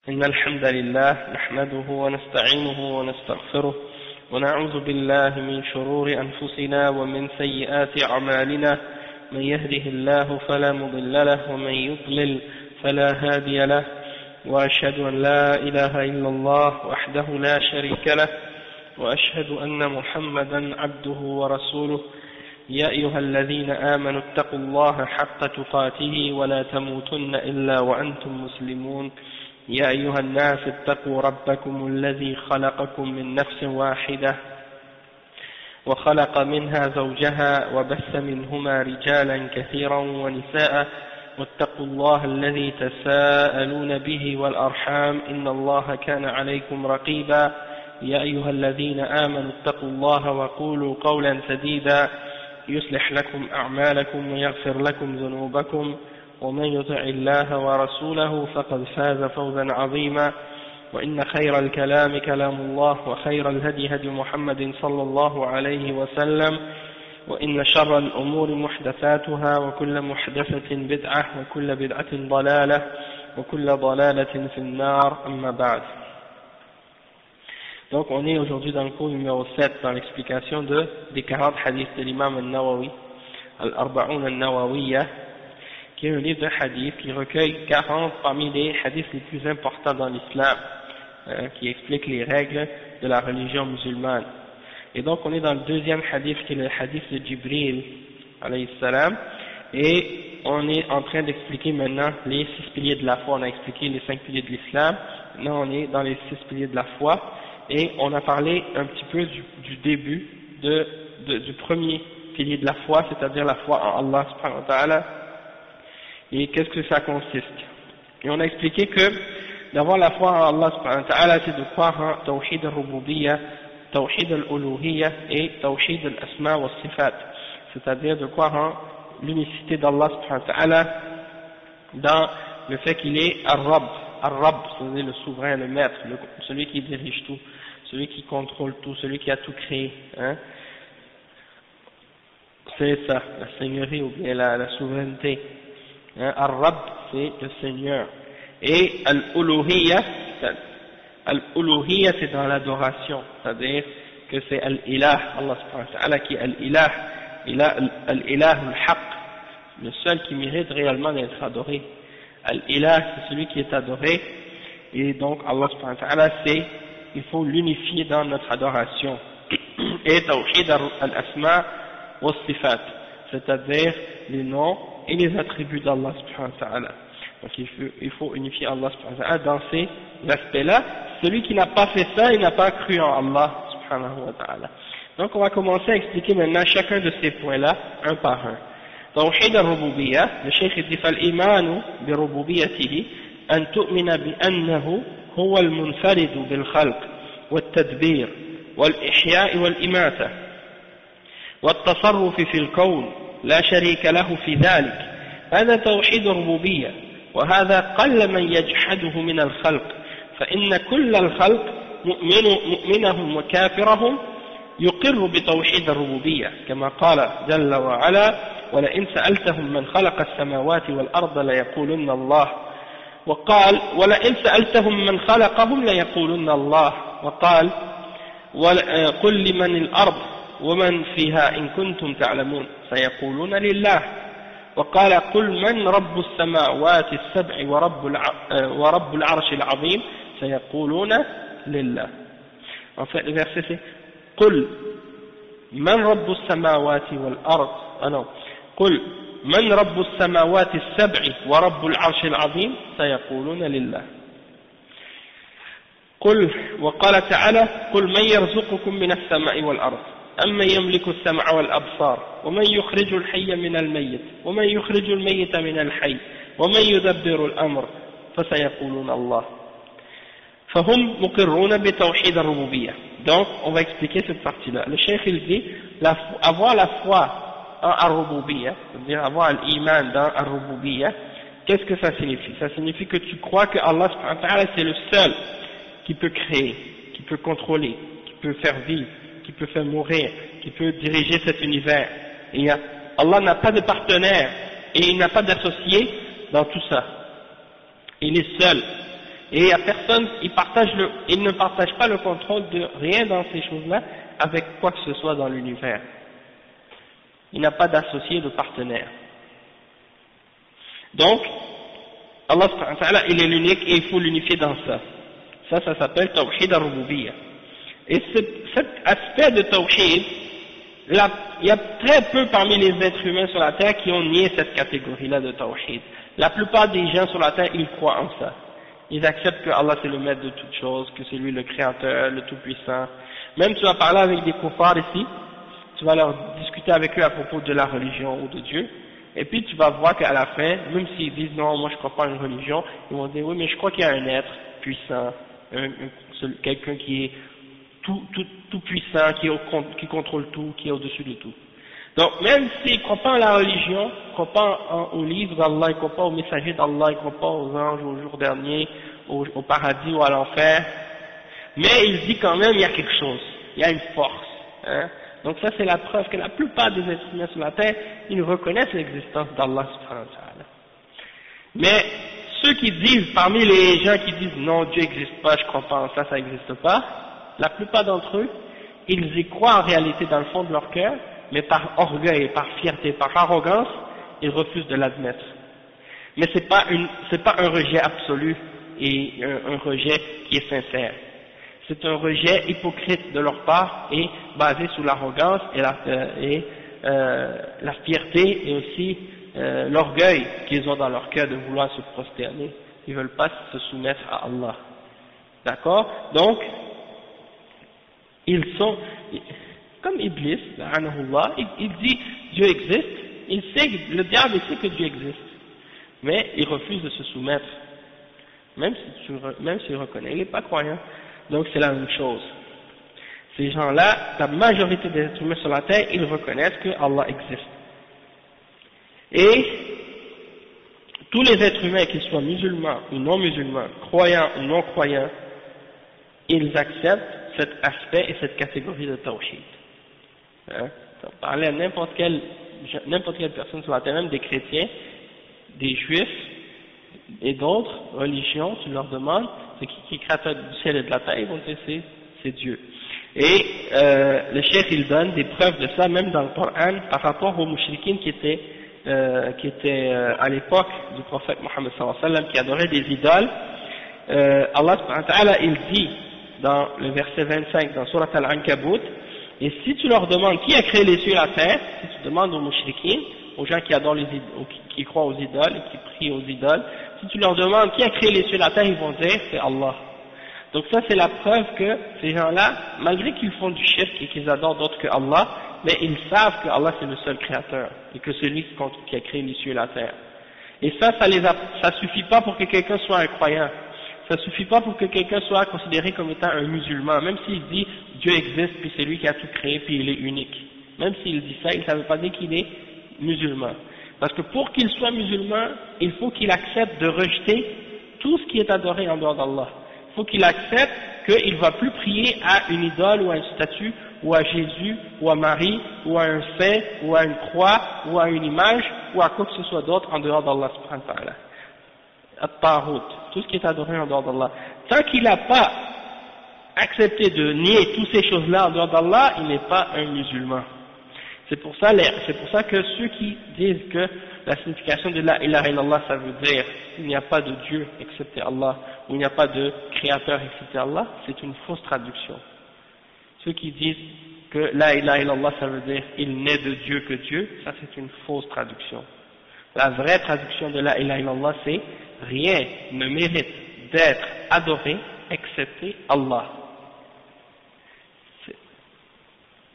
إن الحمد لله نحمده ونستعينه ونستغفره ونعوذ بالله من شرور أنفسنا ومن سيئات أعمالنا من يهده الله فلا مضل له ومن يضلل فلا هادي له وأشهد أن لا إله إلا الله وحده لا شريك له وأشهد أن محمدا عبده ورسوله يا أيها الذين آمنوا اتقوا الله حق تقاته ولا تموتن إلا وأنتم مسلمون يا أيها الناس اتقوا ربكم الذي خلقكم من نفس واحدة وخلق منها زوجها وبث منهما رجالا كثيرا ونساء واتقوا الله الذي تساءلون به والأرحام إن الله كان عليكم رقيبا يا أيها الذين آمنوا اتقوا الله وقولوا قولا سديدا يصلح لكم أعمالكم ويغفر لكم ذنوبكم ومن يطع الله ورسوله فقد فاز فوزا عظيما وإن خير الكلام كلام الله وخير الهدي هدي محمد صلى الله عليه وسلم وإن شر الأمور محدثاتها وكل محدثة بدعة وكل بدعة ضلالة وكل ضلالة في النار أما بعد. Donc on est aujourd'hui dans le cours numéro 7 dans l'explication des 40 hadiths de l'imam al-Nawawi, al-Arba'un al-Nawawiyya, qui est un livre de hadith qui recueille 40 parmi les hadiths les plus importants dans l'islam, qui explique les règles de la religion musulmane. Et donc on est dans le deuxième hadith qui est le hadith de Jibril alayhi salam, et on est en train d'expliquer maintenant les 6 piliers de la foi. On a expliqué les 5 piliers de l'islam, maintenant on est dans les 6 piliers de la foi, et on a parlé un petit peu du début du premier pilier de la foi, c'est-à-dire la foi en Allah subhanahu wa ta'ala, et qu'est-ce que ça consiste. Et on a expliqué que d'avoir la foi en Allah subhanahu wa ta'ala, c'est de croire en Tawhid al-Rububiyya, Tawhid al-Uluhiyya et Tawhid al-Asma wa Sifat, c'est-à-dire de croire en l'unicité d'Allah subhanahu wa ta'ala dans le fait qu'il est Ar-Rabb, c'est-à-dire le souverain, le maître, celui qui dirige tout, celui qui contrôle tout, celui qui a tout créé, hein. C'est ça, la seigneurie ou bien la souveraineté. Ar-Rabb, c'est le Seigneur. Et Al-Uluhiyya, c'est dans l'adoration, c'est-à-dire que c'est Al-Ilah, Allah subhanahu wa ta'ala qui est Al-Ilah, Al-Ilah al-Haq, le seul qui mérite réellement d'être adoré. Al-Ilah, c'est celui qui est adoré, et donc Allah subhanahu wa ta'ala, il faut l'unifier dans notre adoration. Et Tawhid al-Asma wa Sifat, c'est-à-dire les noms et les attributs d'Allah subhanahu wa ta'ala. Donc il faut unifier Allah subhanahu wa ta'ala dans ces aspects-là. Celui qui n'a pas fait ça, il n'a pas cru en Allah subhanahu wa ta'ala. Donc on va commencer à expliquer maintenant chacun de ces points-là, un par un. توحيد الربوبية الشيخ يقول فالإيمان بربوبيته أن تؤمن بأنه هو المنفرد بالخلق والتدبير والإحياء والإماتة والتصرف في الكون لا شريك له في ذلك. هذا توحيد الربوبية، وهذا قل من يجحده من الخلق، فإن كل الخلق مؤمنهم وكافرهم يقر بتوحيد الربوبية كما قال جل وعلا ولئن سألتهم من خلق السماوات والأرض ليقولن الله، وقال ولئن سألتهم من خلقهم ليقولن الله، وقال قل لمن الأرض ومن فيها إن كنتم تعلمون سيقولون لله، وقال قل من رب السماوات السبع ورب العرش العظيم سيقولون لله. En fait, le verset c'est قل من رب السماوات والأرض قل من رب السماوات السبع ورب العرش العظيم سيقولون لله. قل وقال تعالى قل من يرزقكم من السماء والأرض أمن يملك السمع والأبصار ومن يخرج الحي من الميت ومن يخرج الميت من الحي ومن يدبر الأمر فسيقولون الله فهم مقرون بتوحيد الربوبية. Donc on va expliquer cette partie-là. Le cheikh il dit avoir la foi en Ar-Rububiyya, c'est-à-dire avoir l'iman dans Ar-Rububiyya, qu'est-ce que ça signifie? Ça signifie que tu crois que Allah subhanahu wa ta'ala c'est le seul qui peut créer, qui peut contrôler, qui peut faire vivre, qui peut faire mourir, qui peut diriger cet univers. Et Allah n'a pas de partenaire et il n'a pas d'associé dans tout ça. Il est seul. Et il y a personne, il ne partage pas le contrôle de rien dans ces choses-là avec quoi que ce soit dans l'univers. Il n'a pas d'associé, de partenaire. Donc, Allah subhanahu wa ta'ala, il est l'unique et il faut l'unifier dans ça. Ça s'appelle Tawhid al-Rububiyyah. Et cet aspect de Tawhid, il y a très peu parmi les êtres humains sur la terre qui ont nié cette catégorie-là de Tawhid. La plupart des gens sur la terre, ils croient en ça. Ils acceptent que Allah c'est le maître de toutes choses, que c'est lui le créateur, le tout-puissant. Même tu vas parler avec des kuffars ici, tu vas leur discuter avec eux à propos de la religion ou de Dieu, et puis tu vas voir qu'à la fin, même s'ils disent non, moi je crois pas à une religion, ils vont dire oui, mais je crois qu'il y a un être puissant, quelqu'un qui est tout puissant, qui contrôle tout, qui est au-dessus de tout. Donc même s'ils ne croient pas à la religion, ils ne croient pas au livre d'Allah, ils ne croient pas aux messagers d'Allah, ils ne croient pas aux anges, au jour dernier, au paradis ou à l'enfer, mais il dit quand même il y a quelque chose, il y a une force. Hein. Donc ça c'est la preuve que la plupart des êtres humains sur la terre, ils reconnaissent l'existence d'Allah subhanahu wa ta'ala. Mais ceux qui disent, parmi les gens qui disent non, Dieu n'existe pas, je crois pas en ça, ça n'existe pas, la plupart d'entre eux, ils y croient en réalité dans le fond de leur cœur, mais par orgueil, par fierté, par arrogance, ils refusent de l'admettre. Mais c'est pas un rejet absolu et un rejet qui est sincère. C'est un rejet hypocrite de leur part et basé sur l'arrogance et la fierté et aussi l'orgueil qu'ils ont dans leur cœur de vouloir se prosterner. Ils ne veulent pas se soumettre à Allah. D'accord? Donc, ils sont comme Iblis, il dit Dieu existe, le diable sait que Dieu existe, mais il refuse de se soumettre, même s'il reconnaît, il n'est pas croyant. Donc c'est la même chose. Ces gens-là, la majorité des êtres humains sur la terre, ils reconnaissent que Allah existe. Et tous les êtres humains, qu'ils soient musulmans ou non musulmans, croyants ou non croyants, ils acceptent cet aspect et cette catégorie de tawhid. Hein? Parler à n'importe quelle personne sur la terre, même des chrétiens, des juifs et d'autres religions, tu leur demandes c'est qui est créateur du ciel et de la terre, ils vont dire c'est Dieu. Et le cheikh il donne des preuves de ça même dans le Coran par rapport aux mouchriquines qui étaient à l'époque du prophète Mohammed sallallahu alayhi wa sallam, qui adoraient des idoles. Allah subhanahu wa ta'ala il dit dans le verset 25 dans Surat Al-Ankabut, et si tu leur demandes qui a créé les cieux et la terre, si tu demandes aux mouchriquines, aux gens qui adorent qui croient aux idoles et qui prient aux idoles, si tu leur demandes qui a créé les cieux et la terre, ils vont dire c'est Allah. Donc ça c'est la preuve que ces gens-là, malgré qu'ils font du shirk et qu'ils adorent d'autres que Allah, mais ils savent que Allah c'est le seul créateur et que c'est lui qui a créé les cieux et la terre. Et ça suffit pas pour que quelqu'un soit un croyant. Ça suffit pas pour que quelqu'un soit considéré comme étant un musulman, même s'il dit Dieu existe puis c'est lui qui a tout créé puis il est unique. Même s'il dit ça, ça ne veut pas dire qu'il est musulman. Parce que pour qu'il soit musulman, il faut qu'il accepte de rejeter tout ce qui est adoré en dehors d'Allah. Il faut qu'il accepte qu'il ne va plus prier à une idole ou à une statue, ou à Jésus, ou à Marie, ou à un saint, ou à une croix, ou à une image, ou à quoi que ce soit d'autre en dehors d'Allah subhanahu wa ta'ala. At-Tahut, tout ce qui est adoré en dehors d'Allah. Tant qu'il n'a pas accepté de nier toutes ces choses-là en dehors d'Allah, il n'est pas un musulman. C'est pour ça que ceux qui disent que la signification de la ilaha illallah, ça veut dire il n'y a pas de Dieu excepté Allah, ou il n'y a pas de créateur excepté Allah, c'est une fausse traduction. Ceux qui disent que la ilaha illallah, ça veut dire il n'est de Dieu que Dieu, ça c'est une fausse traduction. La vraie traduction de la ilaha illallah, c'est rien ne mérite d'être adoré excepté Allah.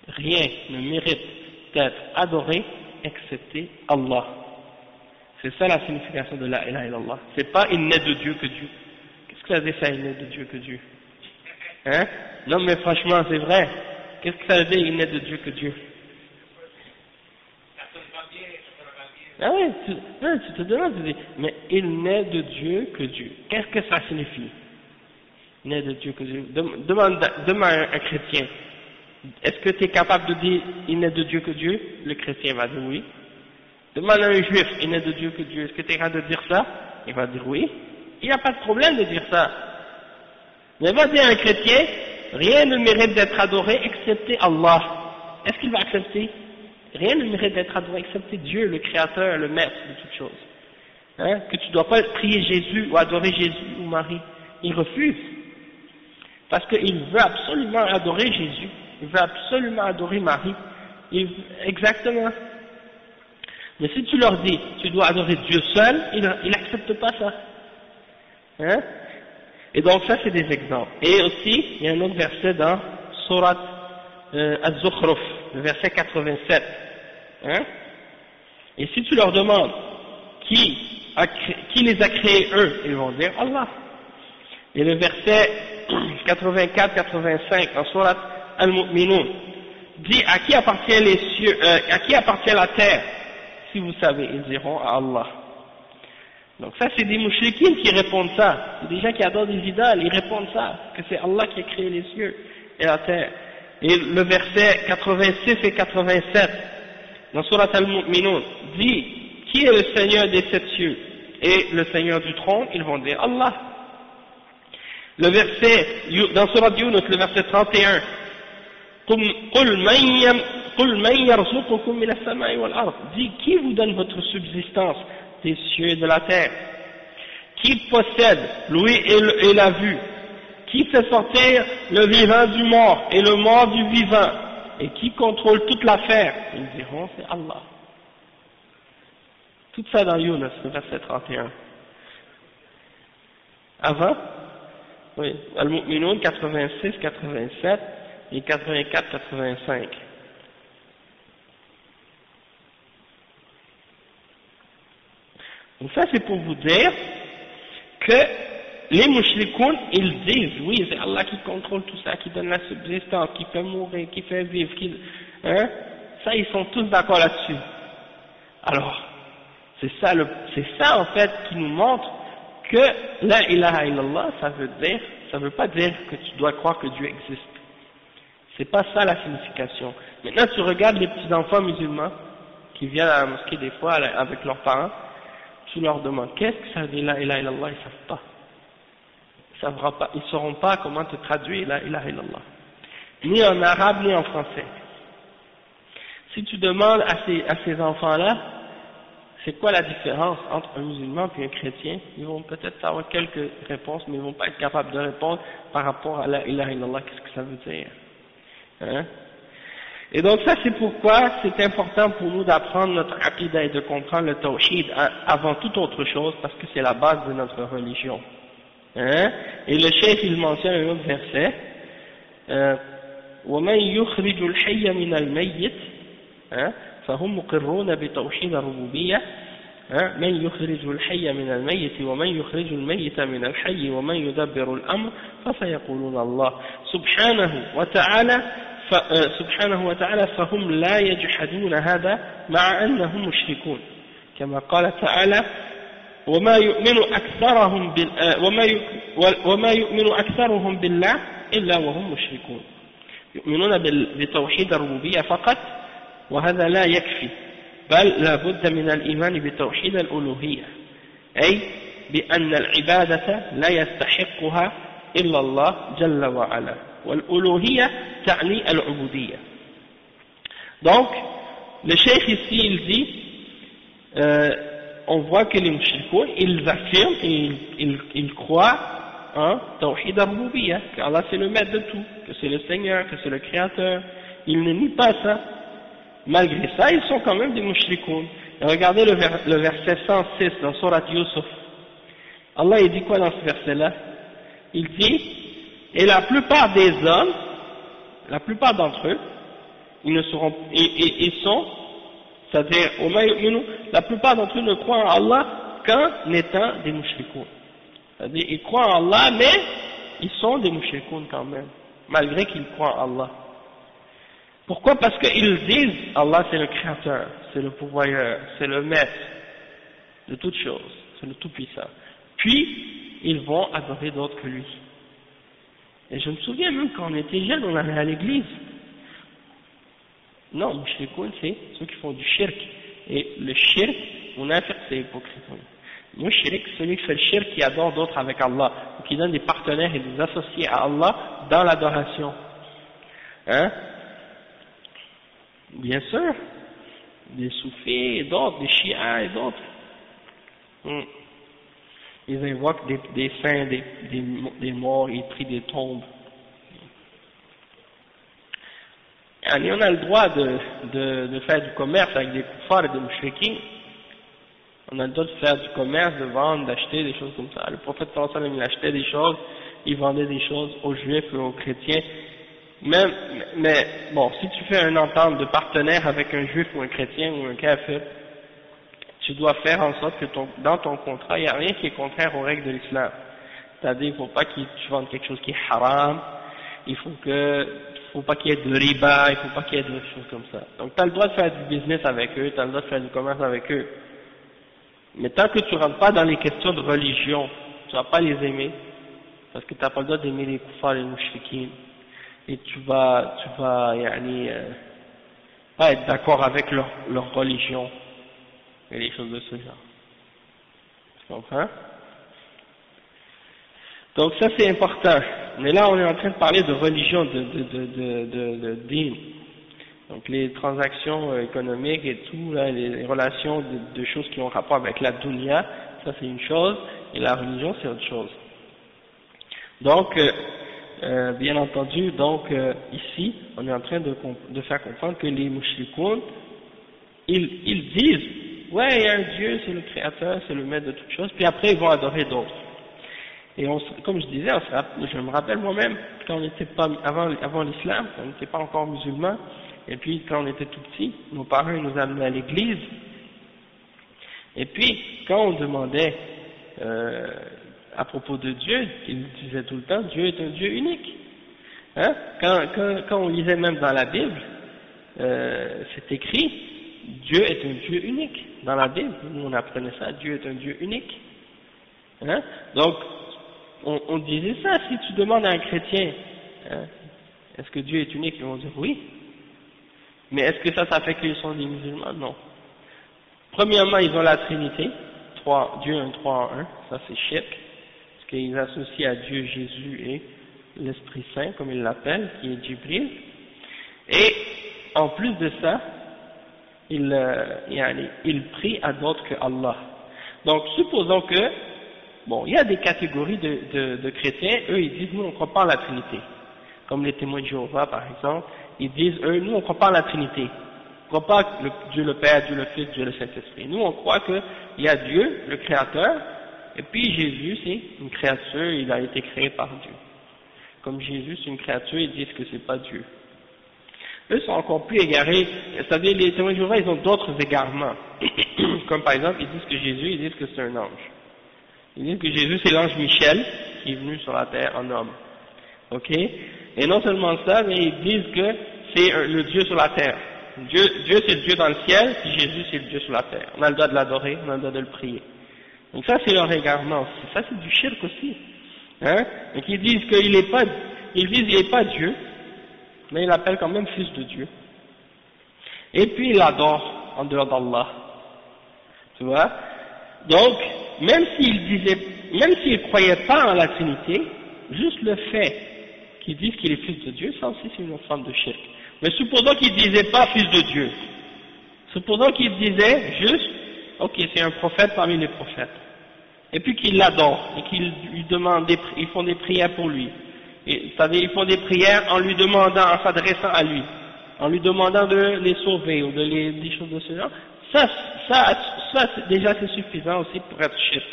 Rien ne mérite d'être adoré excepté Allah. C'est ça la signification de la ilaha illallah. C'est pas il n'est de Dieu que Dieu. Qu'est-ce que ça veut dire ça, il n'est de Dieu que Dieu? Hein? Non mais franchement c'est vrai. Qu'est-ce que ça veut dire il n'est de Dieu que Dieu? Ah oui, tu te demandes, tu dis, mais il n'est de Dieu que Dieu. Qu'est-ce que ça signifie? Il n'est de Dieu que Dieu. Demande à un chrétien. Est-ce que tu es capable de dire il n'est de Dieu que Dieu? Le chrétien va dire oui. Demande à un juif, il n'est de Dieu que Dieu. Est-ce que tu es capable de dire ça? Il va dire oui. Il n'y a pas de problème de dire ça. Mais va dire à un chrétien, rien ne mérite d'être adoré excepté Allah. Est-ce qu'il va accepter? Rien ne mérite d'être adoré excepté Dieu, le Créateur, le Maître de toutes choses. Hein? Que tu ne dois pas prier Jésus ou adorer Jésus ou Marie. Il refuse. Parce qu'il veut absolument adorer Jésus. Il veut absolument adorer Marie. Exactement. Mais si tu leur dis, tu dois adorer Dieu seul, ils n'acceptent pas ça. Hein? Et donc ça c'est des exemples. Et aussi, il y a un autre verset dans Surat Az-Zukhruf, le verset 87. Hein? Et si tu leur demandes qui les a créés eux, ils vont dire Allah. Et le verset 84-85 dans Surat Al-Mu'minun dit à qui appartient les cieux, à qui appartient la terre? Si vous savez, ils diront à Allah. Donc ça c'est des mouchriquines qui répondent ça. C'est des gens qui adorent des idoles, ils répondent ça, que c'est Allah qui a créé les cieux et la terre. Et le verset 86 et 87 dans Surat Al-Mu'minun dit qui est le Seigneur des sept cieux et le Seigneur du trône? Ils vont dire Allah. Le verset dans Surat Yunus, le verset 31, قُلْ مَنْ يَرْزُقُكُم مِّنَ السَّمَاءِ وَالْأَرْضِ, dit qui vous donne votre subsistance des cieux et de la terre? Qui possède l'ouïe et la vue? Qui fait sortir le vivant du mort et le mort du vivant? Et qui contrôle toute l'affaire? Ils diront c'est Allah. Tout ça dans Yunus, le verset 31. Avant, oui, Al-Mu'minun 86, 87 et 84, 85. Donc ça c'est pour vous dire que les mouchrikoun, ils disent, oui c'est Allah qui contrôle tout ça, qui donne la subsistance, qui fait mourir, qui fait vivre, ça ils sont tous d'accord là-dessus. Alors, c'est ça en fait qui nous montre que la ilaha illallah, ça veut pas dire que tu dois croire que Dieu existe. C'est pas ça la signification. Maintenant tu regardes les petits enfants musulmans qui viennent à la mosquée des fois avec leurs parents, tu leur demandes qu'est-ce que ça veut dire la ilaha illallah, ils savent pas. Ils sauront pas comment te traduire la ilaha illallah. Ni en arabe ni en français. Si tu demandes à ces enfants-là, c'est quoi la différence entre un musulman et un chrétien, ils vont peut-être savoir quelques réponses, mais ils vont pas être capables de répondre par rapport à la ilaha illallah, qu'est-ce que ça veut dire. Hein? Et donc ça c'est pourquoi c'est important pour nous d'apprendre notre aqidah et de comprendre le tawhid avant toute autre chose, parce que c'est la base de notre religion. Hein? Et le cheikh il mentionne un autre verset, وَمَنْ يُخْرِجُ الْحَيَّ مِنَ الْمَيِّتِ فهم مقرون بتوحيد الربوبية من يخرج الحي من الميت ومن يخرج الميت من الحي ومن يدبر الأمر فسيقولون الله سبحانه وتعالى فهم لا يجحدون هذا مع أنهم مشركون كما قال تعالى وما يؤمن أكثرهم بالله إلا وهم مشركون يؤمنون بتوحيد الربوبية فقط وهذا لا يكفي بل لا بد من الإيمان بتوحيد الألوهية أي بأن العبادة لا يستحقها إلا الله جل وعلا والألوهية تعني العبودية. Donc le cheikh ici il dit on voit que les mushrikoun ils affirment et ils croient en tawhid al-rububiyyah, qu'Allah c'est le maître de tout, que c'est le Seigneur, que c'est le Créateur. Ils ne nient pas ça. Malgré ça, ils sont quand même des mushrikoun. Regardez le verset 106 dans Surat Yusuf. Allah il dit quoi dans ce verset-là? Il dit, et la plupart des hommes, la plupart d'entre eux, ils sont, c'est-à-dire, la plupart d'entre eux ne croient en Allah qu'en étant des mushrikoun. C'est-à-dire, ils croient en Allah, mais ils sont des mushrikoun quand même, malgré qu'ils croient en Allah. Pourquoi? Parce qu'ils disent Allah c'est le créateur, c'est le pourvoyeur, c'est le maître de toutes choses, c'est le tout-puissant. Puis, ils vont adorer d'autres que lui. Et je me souviens même quand on était jeunes, on allait à l'église. Non, mushrikoun c'est ceux qui font du shirk. Et le shirk, on a fait c'est hypocrite. Mushrik, celui qui fait le shirk, qui adore d'autres avec Allah, ou qui donne des partenaires et des associés à Allah dans l'adoration. Hein? Bien sûr, des soufis et d'autres, des chiites et d'autres. Ils invoquent des saints, des morts, ils prient des tombes. Et on a le droit de faire du commerce avec des kuffars et des mushrikins. On a le droit de faire du commerce, de vendre, d'acheter des choses comme ça. Le prophète sallallahu alayhi wa sallam, il achetait des choses, il vendait des choses aux juifs et aux chrétiens. Mais bon, si tu fais une entente de partenaire avec un juif ou un chrétien ou un kafir, tu dois faire en sorte que dans ton contrat, il n'y a rien qui est contraire aux règles de l'islam. C'est-à-dire, il ne faut pas que tu vendes quelque chose qui est haram, il faut pas qu'il y ait de riba, il ne faut pas qu'il y ait de choses comme ça. Donc tu as le droit de faire du business avec eux, tu as le droit de faire du commerce avec eux. Mais tant que tu ne rentres pas dans les questions de religion, tu ne vas pas les aimer, parce que tu n'as pas le droit d'aimer les kuffars et les mushrikines, et tu vas pas être d'accord avec leur religion, et les choses de ce genre. Tu comprends? Donc ça c'est important. Mais là on est en train de parler de religion, de dîn. Donc les transactions économiques et tout, là, les relations de choses qui ont rapport avec la dunya, ça c'est une chose, et la religion c'est autre chose. Donc, bien entendu, ici, on est en train de faire comprendre que les mushrikoun, ils disent, ouais, il y a un Dieu, c'est le créateur, c'est le maître de toutes choses, puis après ils vont adorer d'autres. Et comme je disais, je me rappelle moi-même, quand on n'était pas, avant l'islam, on n'était pas encore musulmans, et puis quand on était tout petit, nos parents nous amenaient à l'église, et puis quand on demandait à propos de Dieu, ils disaient tout le temps, Dieu est un Dieu unique. Hein? Quand on lisait même dans la Bible, c'est écrit, Dieu est un Dieu unique. Dans la Bible, nous on apprenait ça, Dieu est un Dieu unique. Hein? Donc, on disait ça, si tu demandes à un chrétien, hein, est-ce que Dieu est unique, ils vont dire oui. Mais est-ce que ça fait qu'ils sont des musulmans? Non. Premièrement, ils ont la Trinité, Dieu un 3 en 1, ça c'est shirk, parce qu'ils associent à Dieu Jésus et l'Esprit Saint, comme ils l'appellent, qui est Jibril. Et en plus de ça, ils prient à d'autres que Allah. Donc supposons que, bon, il y a des catégories de chrétiens, eux ils disent nous on croit pas en la Trinité, comme les témoins de Jéhovah par exemple, ils disent eux nous on croit pas en la Trinité, on ne croit pas Dieu le Père, Dieu le Fils, Dieu le Saint-Esprit, nous on croit qu'il y a Dieu, le Créateur, et puis Jésus c'est une créature, il a été créé par Dieu. Comme Jésus c'est une créature, ils disent que c'est pas Dieu. Eux sont encore plus égarés, c'est-à-dire les témoins de Jéhovah ils ont d'autres égarements, comme par exemple ils disent que Jésus, ils disent que c'est un ange. Ils disent que Jésus c'est l'ange Michel qui est venu sur la terre en homme. Ok? Et non seulement ça, mais ils disent que c'est le Dieu sur la terre. Dieu c'est le Dieu dans le ciel, puis Jésus c'est le Dieu sur la terre. On a le droit de l'adorer, on a le droit de le prier. Donc ça c'est leur égarement aussi. Ça c'est du shirk aussi. Hein? Donc ils disent qu'il n'est pas Dieu, mais il l'appelle quand même fils de Dieu. Et puis il l'adore en dehors d'Allah. Tu vois? Donc, même s'ils croyaient pas en la Trinité, juste le fait qu'ils disent qu'il est fils de Dieu, ça aussi c'est une forme de shirk. Mais supposons qu'ils disaient pas fils de Dieu. Supposons qu'ils disaient juste, ok, c'est un prophète parmi les prophètes. Et puis qu'ils l'adorent, et qu'ils lui demandent ils font des prières pour lui. C'est-à-dire, ils font des prières en lui demandant, en s'adressant à lui, en lui demandant de les sauver, ou des choses de ce genre. Ça déjà c'est suffisant aussi pour être shirk.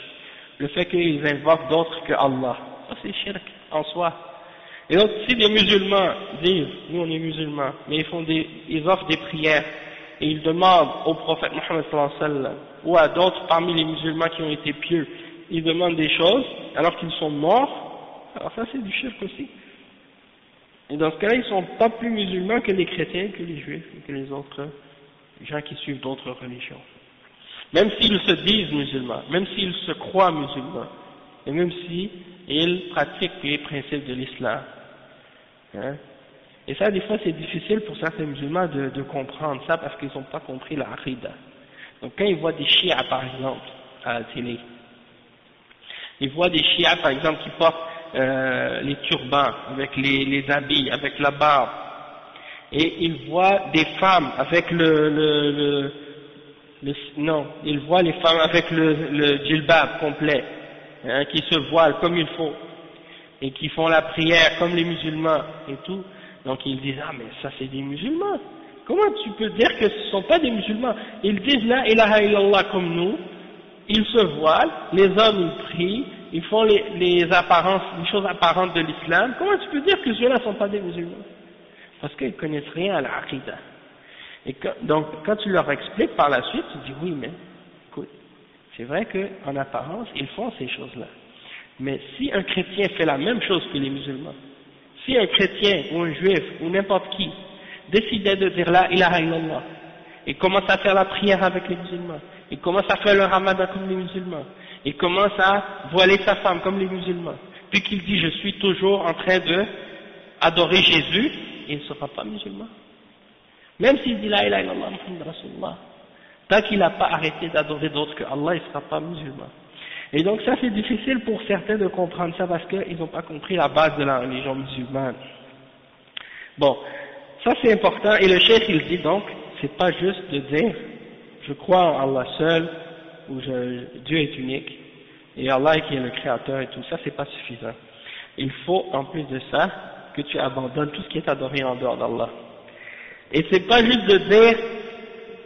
Le fait qu'ils invoquent d'autres que Allah. Ça c'est shirk en soi. Et donc si les musulmans disent, nous on est musulmans, mais ils offrent des prières, et ils demandent au prophète Mohammed sallallahu alayhi wa sallam, ou à d'autres parmi les musulmans qui ont été pieux, ils demandent des choses, alors qu'ils sont morts, alors ça c'est du shirk aussi. Et dans ce cas-là, ils sont pas plus musulmans que les chrétiens, que les juifs, que les autres gens qui suivent d'autres religions. Même s'ils se disent musulmans, même s'ils se croient musulmans, et même s'ils pratiquent les principes de l'islam. Hein? Et ça, des fois, c'est difficile pour certains musulmans de comprendre ça parce qu'ils n'ont pas compris la aqidah. Donc quand ils voient des chiites, par exemple, à la télé, Ils voient des chiites, par exemple, qui portent les turbans, avec les habits, avec la barbe. Et ils voient des femmes avec ils voient les femmes avec le djilbab complet, hein, qui se voilent comme il faut, et qui font la prière comme les musulmans et tout. Donc ils disent, ah mais ça c'est des musulmans. Comment tu peux dire que ce ne sont pas des musulmans? Ils disent la ilaha illallah comme nous, ils se voilent, les hommes ils prient, ils font les choses apparentes de l'islam. Comment tu peux dire que ceux-là ne sont pas des musulmans? Parce qu'ils ne connaissent rien à l'aqidah. Et donc quand tu leur expliques par la suite, tu dis oui mais écoute, c'est vrai qu'en apparence ils font ces choses-là. Mais si un chrétien fait la même chose que les musulmans, si un chrétien ou un juif ou n'importe qui décidait de dire la ilaha illallah et commence à faire la prière avec les musulmans, il commence à faire le ramadan comme les musulmans, il commence à voiler sa femme comme les musulmans, puis qu'il dit je suis toujours en train de adorer Jésus, il ne sera pas musulman. Même s'il dit la ilaha illallah Muhammad Rasulullah, tant qu'il n'a pas arrêté d'adorer d'autres que Allah, il ne sera pas musulman. Et donc ça c'est difficile pour certains de comprendre ça parce qu'ils n'ont pas compris la base de la religion musulmane. Bon, ça c'est important, et le cheikh il dit donc, c'est pas juste de dire je crois en Allah seul, ou Dieu est unique, et Allah qui est le créateur et tout ça, c'est pas suffisant. Il faut en plus de ça que tu abandonnes tout ce qui est adoré en dehors d'Allah. Et c'est pas juste de dire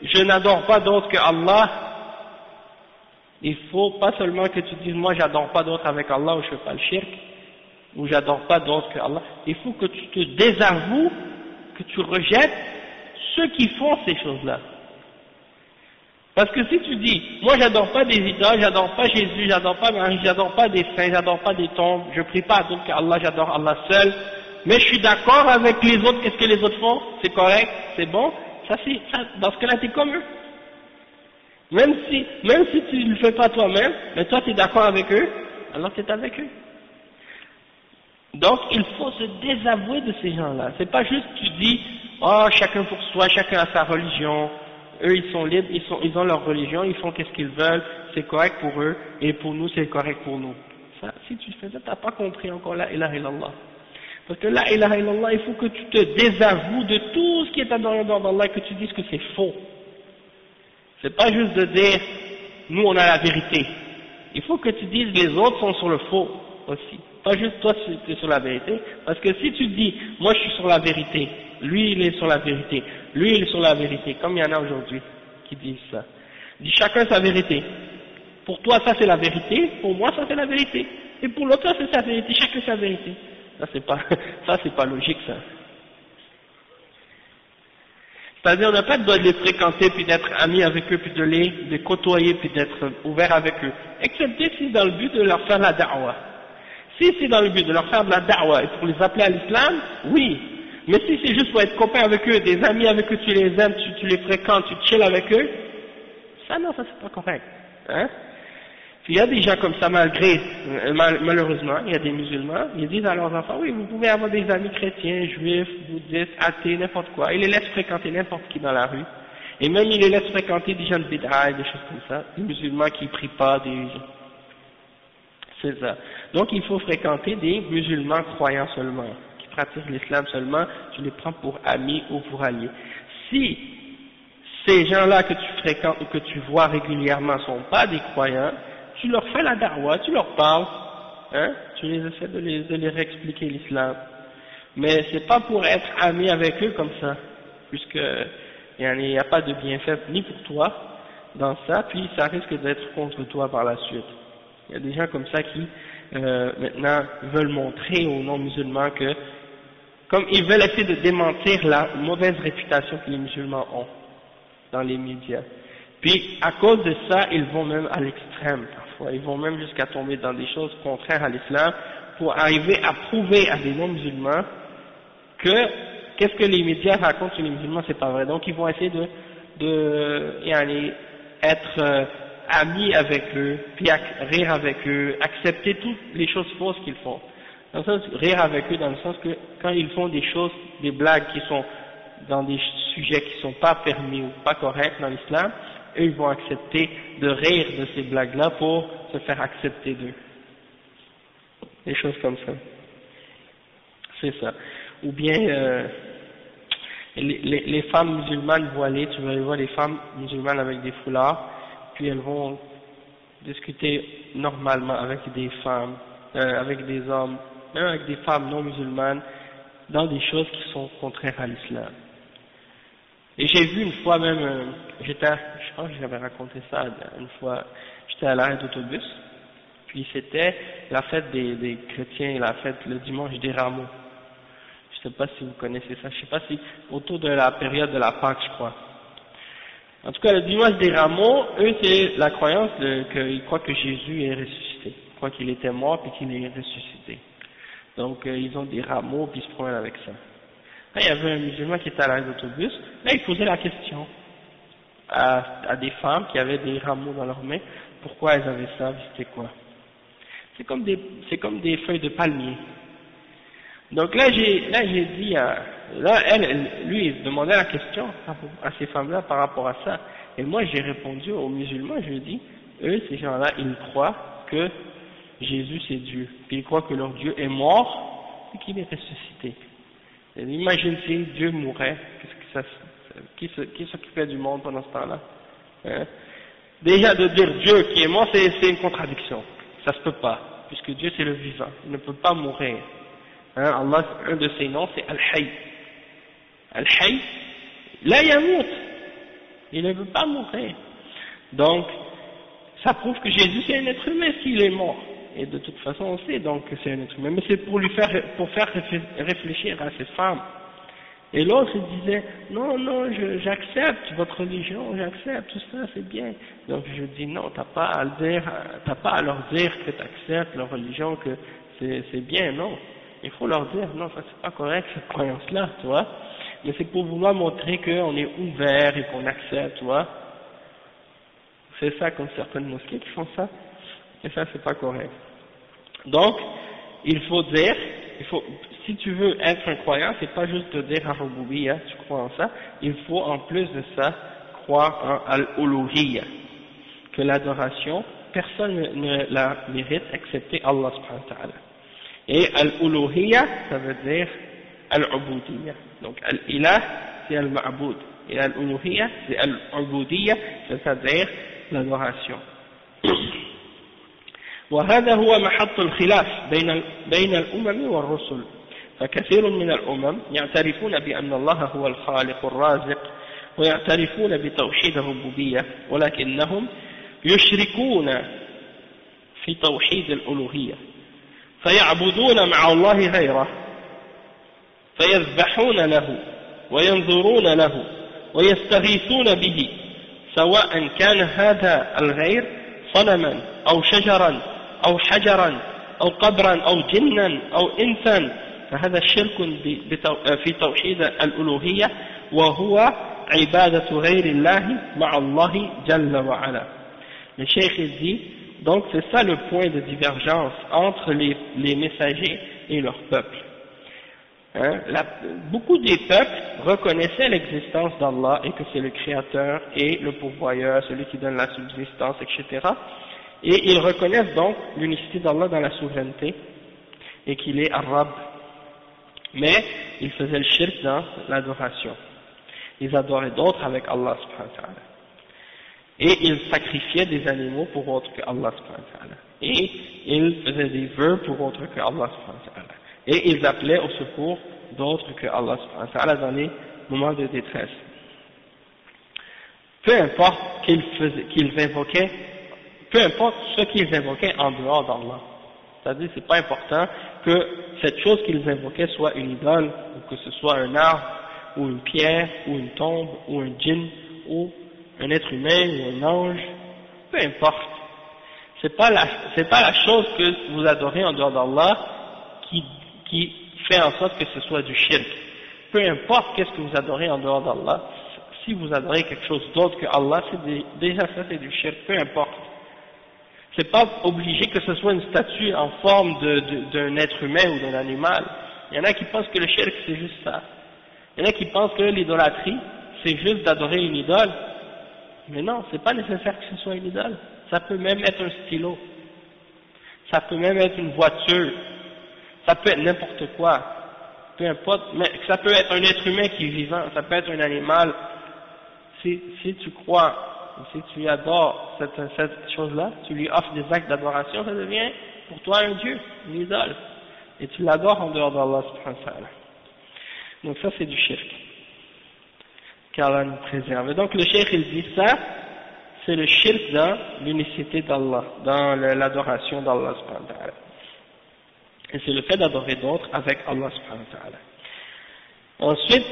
je n'adore pas d'autre que Allah. Il faut pas seulement que tu dises moi j'adore pas d'autre avec Allah ou je fais pas le shirk, ou j'adore pas d'autre que Allah. Il faut que tu te désavoues, que tu rejettes ceux qui font ces choses-là. Parce que si tu dis, moi j'adore pas des idoles, j'adore pas Jésus, j'adore pas Marie, j'adore pas des saints, j'adore pas des tombes, je prie pas à d'autres qu'Allah, j'adore Allah seul, mais je suis d'accord avec les autres, qu'est-ce que les autres font, c'est correct, c'est bon, ça, dans ce cas-là t'es comme eux. Même si tu ne le fais pas toi-même, mais toi tu es d'accord avec eux, alors tu es avec eux. Donc il faut se désavouer de ces gens-là. C'est pas juste tu dis, oh chacun pour soi, chacun a sa religion, eux ils sont libres, ils ont leur religion, ils font qu'est-ce qu'ils veulent, c'est correct pour eux, et pour nous c'est correct pour nous. Ça, si tu fais ça, t'as pas compris encore la ilaha illallah. Parce que la ilaha illallah, il faut que tu te désavoues de tout ce qui est adoré dans Allah et que tu dises que c'est faux. C'est pas juste de dire, nous on a la vérité. Il faut que tu dises, les autres sont sur le faux aussi. Pas juste toi tu es sur la vérité. Parce que si tu dis, moi je suis sur la vérité, lui il est sur la vérité, lui il est sur la vérité, comme il y en a aujourd'hui qui disent ça. Dis chacun sa vérité. Pour toi ça c'est la vérité, pour moi ça c'est la vérité. Et pour l'autre ça c'est sa vérité, chacun sa vérité. Ça c'est pas logique ça. C'est-à-dire, on n'a pas besoin de les fréquenter, puis d'être amis avec eux, puis de les côtoyer, puis d'être ouvert avec eux. Excepté si c'est dans le but de leur faire la da'wah. Si c'est dans le but de leur faire de la da'wah et pour les appeler à l'islam, oui. Mais si c'est juste pour être copain avec eux, des amis avec eux, tu les aimes, tu les fréquentes, tu chill avec eux, ça non, ça c'est pas correct. Hein? Il y a des gens comme ça, malheureusement, il y a des musulmans, ils disent à leurs enfants, oui, vous pouvez avoir des amis chrétiens, juifs, bouddhistes, athées, n'importe quoi. Ils les laissent fréquenter n'importe qui dans la rue. Et même ils les laissent fréquenter des gens de bid'a, des choses comme ça, des musulmans qui prient pas, c'est ça. Donc il faut fréquenter des musulmans croyants seulement, qui pratiquent l'islam seulement, tu les prends pour amis ou pour alliés. Si ces gens-là que tu fréquentes ou que tu vois régulièrement sont pas des croyants, tu leur fais la da'wah, tu leur parles, hein, tu les essaies de les réexpliquer l'islam. Mais c'est pas pour être ami avec eux comme ça, puisque il n'y a pas de bienfait ni pour toi dans ça, puis ça risque d'être contre toi par la suite. Il y a des gens comme ça qui maintenant veulent montrer aux non-musulmans que, comme ils veulent essayer de démentir la mauvaise réputation que les musulmans ont dans les médias. Puis à cause de ça, ils vont même à l'extrême parfois, ils vont même jusqu'à tomber dans des choses contraires à l'islam pour arriver à prouver à des non-musulmans que qu'est-ce que les médias racontent sur les musulmans, c'est pas vrai. Donc ils vont essayer être amis avec eux, puis rire avec eux, accepter toutes les choses fausses qu'ils font. Dans le sens, rire avec eux dans le sens que quand ils font des choses, des blagues qui sont dans des sujets qui sont pas permis ou pas corrects dans l'islam, eux ils vont accepter de rire de ces blagues-là pour se faire accepter d'eux. des choses comme ça. C'est ça. Ou bien les femmes musulmanes voilées, tu vas voir les femmes musulmanes avec des foulards, puis elles vont discuter normalement avec des femmes, avec des hommes, même avec des femmes non musulmanes, dans des choses qui sont contraires à l'islam. Et j'ai vu une fois même, je crois que j'avais raconté ça une fois, j'étais à l'arrêt d'autobus, puis c'était la fête des chrétiens, la fête le dimanche des rameaux. Je sais pas si vous connaissez ça, je sais pas si autour de la période de la Pâque, je crois. En tout cas, le dimanche des rameaux, eux, c'est la croyance qu'ils croient que Jésus est ressuscité. Ils croient qu'il était mort puis qu'il est ressuscité. Donc, ils ont des rameaux puis ils se promènent avec ça. Là, il y avait un musulman qui était à l'arrêt d'autobus. Là, il posait la question à des femmes qui avaient des rameaux dans leurs mains. Pourquoi elles avaient ça? C'était quoi? C'est comme des feuilles de palmier. Donc là, j'ai dit, lui, il demandait la question à ces femmes-là par rapport à ça. Et moi, j'ai répondu aux musulmans, je lui ai dit, eux, ces gens-là, ils croient que Jésus, c'est Dieu. Puis ils croient que leur Dieu est mort et qu'il est ressuscité. Et imagine si Dieu mourait, qui s'occupait du monde pendant ce temps-là? Hein? Déjà, de dire Dieu qui est mort, c'est une contradiction. Ça se peut pas, puisque Dieu, c'est le vivant. Il ne peut pas mourir. Hein, Allah, un de ses noms, c'est Al-Hayy. Al-Hayy, la yamout. Il ne veut pas mourir. Donc, ça prouve que Jésus, c'est un être humain s'il est mort. Et de toute façon, on sait donc que c'est un être humain. Mais c'est pour faire réfléchir à ces femmes. Et l'autre, il disait, non, j'accepte votre religion, j'accepte tout ça, c'est bien. Donc, je dis, non, t'as pas à leur dire que t'acceptes leur religion, que c'est bien, non. Il faut leur dire, non, ça c'est pas correct, cette croyance-là, tu vois. Mais c'est pour vouloir montrer qu'on est ouvert et qu'on accepte, tu vois. C'est ça, comme certaines mosquées qui font ça. Et ça, c'est pas correct. Donc, il faut dire, si tu veux être un croyant, c'est pas juste de dire Ar-Rububiyya, tu crois en ça. Il faut, en plus de ça, croire en Al-Uluhiyya. Que l'adoration, personne ne la mérite excepté Allah subhanahu wa ta'ala. Et Al-Uluhiyya, ça veut dire Al-Ubudiyya. Donc Al-Ilah, c'est Al-Ma'bud. Et Al-Uluhiyya, c'est Al-Ubudiyya, c'est-à-dire l'adoration. وهذا هو محط الخلاف بين الأمم والرسل فكثير من الأمم يعترفون بأن الله هو الخالق الرازق ويعترفون بتوحيد الربوبية ولكنهم يشركون في توحيد الألوهية فيعبدون مع الله غيره فيذبحون له وينظرون له ويستغيثون به سواء كان هذا الغير صنما أو شجرا أو حجرا أو قبرا أو جنا أو إنسا فهذا الشرك في توحيد الألوهية وهو عبادة غير الله مع الله جل وعلا. Le cheikh dit, donc c'est ça le point de divergence entre les messagers et leur peuple. Hein, beaucoup des peuples reconnaissaient l'existence d'Allah et que c'est le créateur et le pourvoyeur, celui qui donne la subsistance, etc. Et ils reconnaissent donc l'unicité d'Allah dans la souveraineté et qu'il est Ar-Rabb. Mais ils faisaient le shirk dans l'adoration. Ils adoraient d'autres avec Allah subhanahu wa ta'ala. Et ils sacrifiaient des animaux pour autres que Allah subhanahu wa ta'ala. Et ils faisaient des vœux pour autres que Allah subhanahu wa ta'ala. Et ils appelaient au secours d'autres que Allah subhanahu wa ta'ala dans les moments de détresse. Peu importe qu'ils invoquaient, peu importe ce qu'ils invoquaient en dehors d'Allah. C'est-à-dire, c'est pas important que cette chose qu'ils invoquaient soit une idole, ou que ce soit un arbre, ou une pierre, ou une tombe, ou un djinn, ou un être humain, ou un ange. Peu importe. C'est pas la chose que vous adorez en dehors d'Allah qui fait en sorte que ce soit du shirk. Peu importe qu'est-ce que vous adorez en dehors d'Allah, si vous adorez quelque chose d'autre que Allah, déjà ça c'est du shirk, peu importe. C'est pas obligé que ce soit une statue en forme d'un être humain ou d'un animal. Il y en a qui pensent que le shirk c'est juste ça. Il y en a qui pensent que l'idolâtrie c'est juste d'adorer une idole. Mais non, c'est pas nécessaire que ce soit une idole. Ça peut même être un stylo. Ça peut même être une voiture. Ça peut être n'importe quoi, peu importe, mais ça peut être un être humain qui est vivant, ça peut être un animal. Si tu crois, si tu adores cette chose-là, tu lui offres des actes d'adoration, ça devient pour toi un dieu, une idole. Et tu l'adores en dehors d'Allah subhanahu wa ta'ala. Donc ça c'est du shirk. Qu'Allah nous préserve. Et donc le shirk il dit ça, c'est le shirk dans l'unicité d'Allah, dans l'adoration d'Allah subhanahu wa ta'ala. Et c'est le fait d'adorer d'autres avec Allah subhanahu wa ta'ala. Ensuite,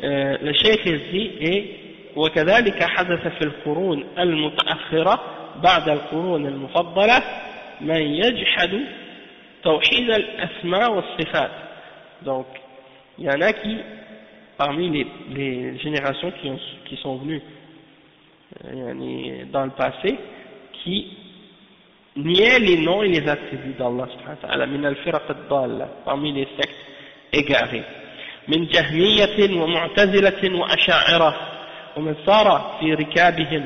le cheikh il dit, et وكذلك حدث في القرون المتأخرة بعد القرون المفضلة من يجحد توحيد الأسماء والصفات. Donc, il y en a qui, parmi les générations qui sont venues dans le passé, qui niaient les noms et les attributs d'Allah subhanahu wa ta'ala, min al-firaq ad-dalla, parmi les sectes égarées, min jahmiyatin wa mu'tazilatin wa asha'ira, wa man sara fi rikabihim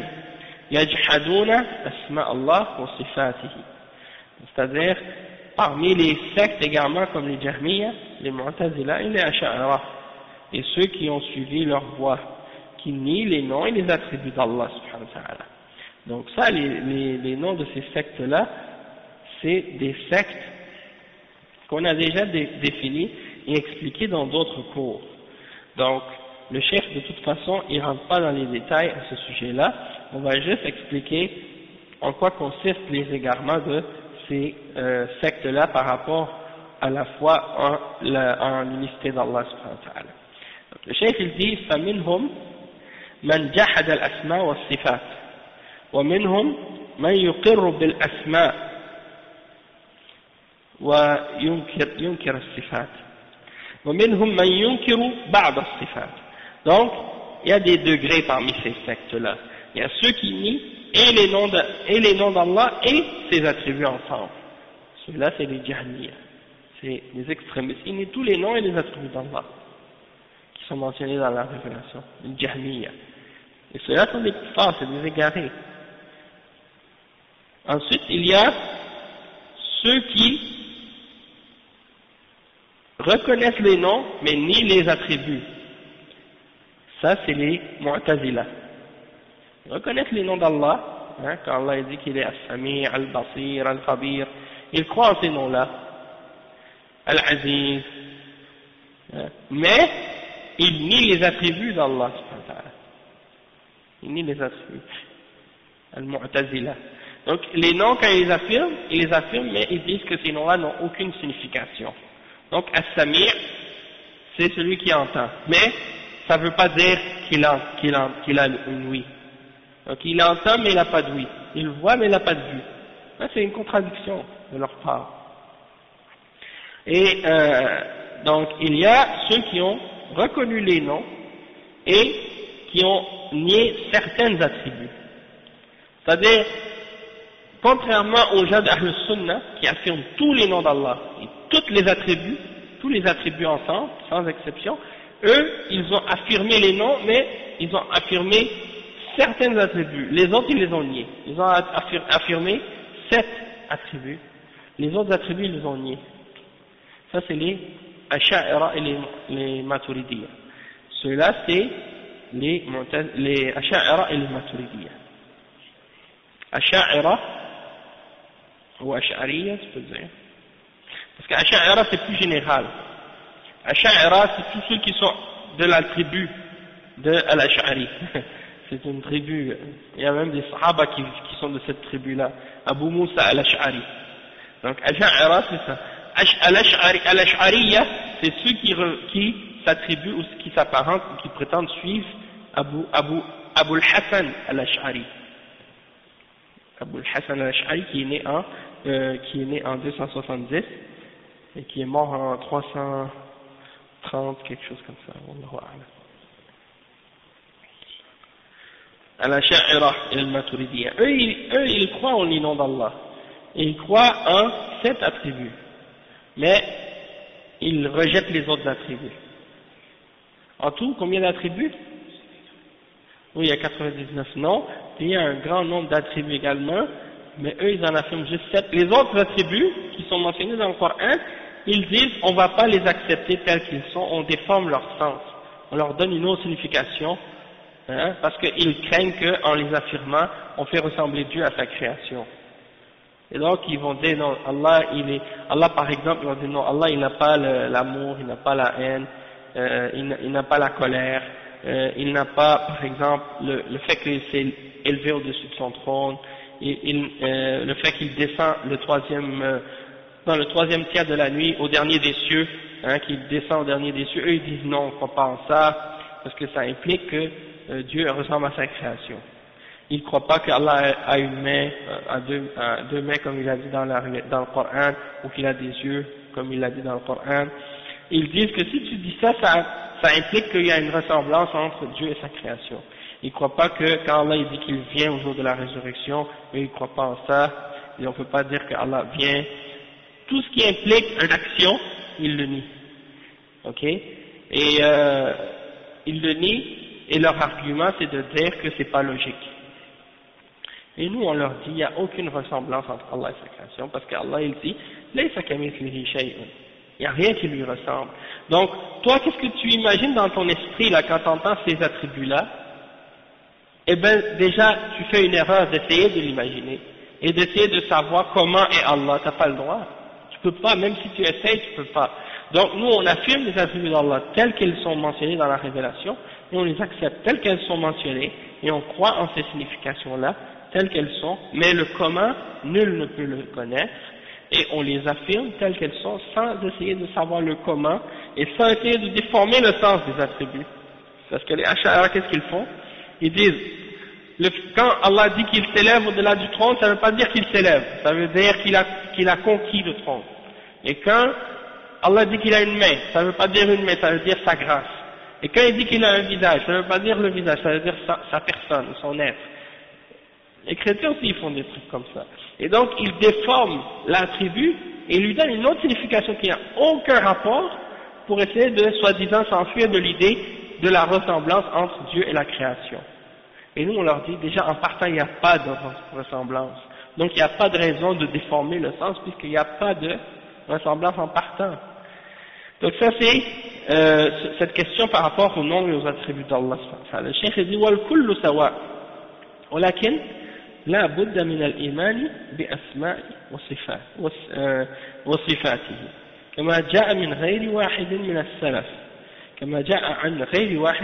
yajhaduna asma Allah wa sifatihi. C'est-à-dire, parmi les sectes également comme les jahmiyas, les mu'tazila et les asha'ira, et ceux qui ont suivi leur voie, qui nient les noms et les attributs d'Allah subhanahu wa ta'ala. Donc ça, les noms de ces sectes-là, c'est des sectes qu'on a déjà définis et expliqués dans d'autres cours. Donc, le chef, de toute façon, il ne rentre pas dans les détails à ce sujet-là. On va juste expliquer en quoi consistent les égarements de ces sectes-là par rapport à la foi en l'unicité d'Allah subhanahu wa ta'ala. Le chef, il dit, فَمِنْهُمْ مَنْ جَحَدَ الْأَسْمَاءَ وَالصِّفَاتِ ومنهم من يقر بالأسماء وينكر الصفات ومنهم من ينكر بعض الصفات. Donc, il y a des degrés parmi ces sectes-là. Il y a ceux qui nient et les noms d'Allah et ses attributs ensemble. Ceux-là, c'est les jahmiyas, c'est les extrémistes. Ils nient tous les noms et les attributs d'Allah qui sont mentionnés dans la révélation, les jahmiyas. Et ceux-là sont des kuffars, c'est des égarés. Ensuite, il y a ceux qui reconnaissent les noms, mais nient les attributs. Ça, c'est les Mu'tazila. Ils reconnaissent les noms d'Allah, hein, quand Allah dit qu'il est As-Sami', Al-Basir, Al-Khabir. Ils croient en ces noms-là. Al-Aziz. Hein, mais, ils nient les attributs d'Allah. Ils nient les attributs. Al-Mu'tazila. Donc, les noms, quand ils les affirment, mais ils disent que ces noms-là n'ont aucune signification. Donc, As-Sami', c'est celui qui entend. Mais, ça ne veut pas dire qu'il a une ouïe. Donc, il entend, mais il n'a pas de ouïe. Il voit, mais il n'a pas de vue. Ça, c'est une contradiction de leur part. Et, donc, il y a ceux qui ont reconnu les noms et qui ont nié certains attributs. C'est-à-dire, contrairement aux gens d'Ahl Sunnah qui affirment tous les noms d'Allah et tous les attributs ensemble, sans exception, eux, ils ont affirmé les noms, mais ils ont affirmé certains attributs. Les autres, ils les ont niés. Ils ont affirmé 7 attributs. Les autres attributs, ils les ont niés. Ça, c'est les Asha'ira et les Maturidiyya. Ceux-là, c'est les Asha'ira et les Maturidiyya. Asha'ira ou Ash'ariyya, tu peux dire. Parce qu'Asha'ira, c'est plus général. Asha'ira, c'est tous ceux qui sont de la tribu de Al-Ash'ari. C'est une tribu, il y a même des Sahaba qui sont de cette tribu-là. Abu Musa Al-Ash'ari. Donc Asha'ira, c'est ça. Al-Ash'ariyya, c'est ceux qui s'attribuent ou qui s'apparentent ou qui prétendent suivre Abu al-Hassan Al-Ash'ari. Abu al-Hassan Al-Ash'ari qui est né en 270 et qui est mort en 330, quelque chose comme ça. Wallahu a'lam. Al-Ash'ira et al-Maturidiyya. Eux, ils croient en les noms d'Allah. Ils croient en 7 attributs. Mais, ils rejettent les autres attributs. En tout, combien d'attributs? Oui, il y a 99 noms. Puis il y a un grand nombre d'attributs également. Mais eux, ils en affirment juste 7. Les autres attributs qui sont mentionnés dans le Coran, ils disent on ne va pas les accepter tels qu'ils sont, on déforme leur sens, on leur donne une autre signification, hein, parce qu'ils craignent qu'en les affirmant, on fait ressembler Dieu à sa création. Et donc ils vont dire non, Allah par exemple, ils vont dire non, Allah il n'a pas l'amour, il n'a pas la haine, il n'a pas la colère, il n'a pas par exemple le fait qu'il s'est élevé au-dessus de son trône, le fait qu'il descend dans le troisième tiers de la nuit au dernier des cieux, hein, qu'il descend au dernier des cieux. Eux ils disent non, on ne croit pas en ça, parce que ça implique que Dieu ressemble à sa création. Ils ne croient pas qu'Allah a une main, deux mains comme il a dit dans le Coran, ou qu'il a des yeux comme il a dit dans le Coran. Ils disent que si tu dis ça, ça implique qu'il y a une ressemblance entre Dieu et sa création. Ils ne croient pas que quand Allah dit qu'il vient au jour de la résurrection, mais ils ne croient pas en ça, et on ne peut pas dire qu'Allah vient. Tout ce qui implique une action, ils le nient. Ok? Et ils le nient, et leur argument c'est de dire que c'est pas logique. Et nous, on leur dit, il n'y a aucune ressemblance entre Allah et sa création, parce qu'Allah, il dit, laysa kamithlihi shay'un. Il n'y a rien qui lui ressemble. Donc, toi, qu'est-ce que tu imagines dans ton esprit, là, quand tu entends ces attributs-là? Eh bien, déjà, tu fais une erreur d'essayer de l'imaginer, et d'essayer de savoir comment est Allah. Tu n'as pas le droit. Tu peux pas, même si tu essayes, tu peux pas. Donc, nous, on affirme les attributs d'Allah tels qu'ils sont mentionnés dans la révélation, et on les accepte tels qu'elles sont mentionnées, et on croit en ces significations-là, telles qu'elles sont, mais le comment, nul ne peut le connaître, et on les affirme telles qu'elles sont sans essayer de savoir le comment, et sans essayer de déformer le sens des attributs. Parce que les Ash'ara, qu'est-ce qu'ils font? Ils disent, quand Allah dit qu'il s'élève au-delà du trône, ça ne veut pas dire qu'il s'élève, ça veut dire qu'il a conquis le trône. Et quand Allah dit qu'il a une main, ça ne veut pas dire une main, ça veut dire sa grâce. Et quand il dit qu'il a un visage, ça ne veut pas dire le visage, ça veut dire sa personne, son être. Les chrétiens aussi ils font des trucs comme ça. Et donc ils déforment l'attribut et lui donnent une autre signification qui n'a aucun rapport pour essayer de soi-disant s'enfuir de l'idée de la ressemblance entre Dieu et la création. Et nous on leur dit déjà en partant il n'y a pas de ressemblance. Donc il n'y a pas de raison de déformer le sens puisqu'il n'y a pas de ressemblance en partant. Donc ça c'est cette question par rapport aux noms et aux attributs d'Allah. Le cheikh dit wal kullu sawa. ولكن لا بد من الإيمان بأسماء وصفاته كما جاء عن غير واحد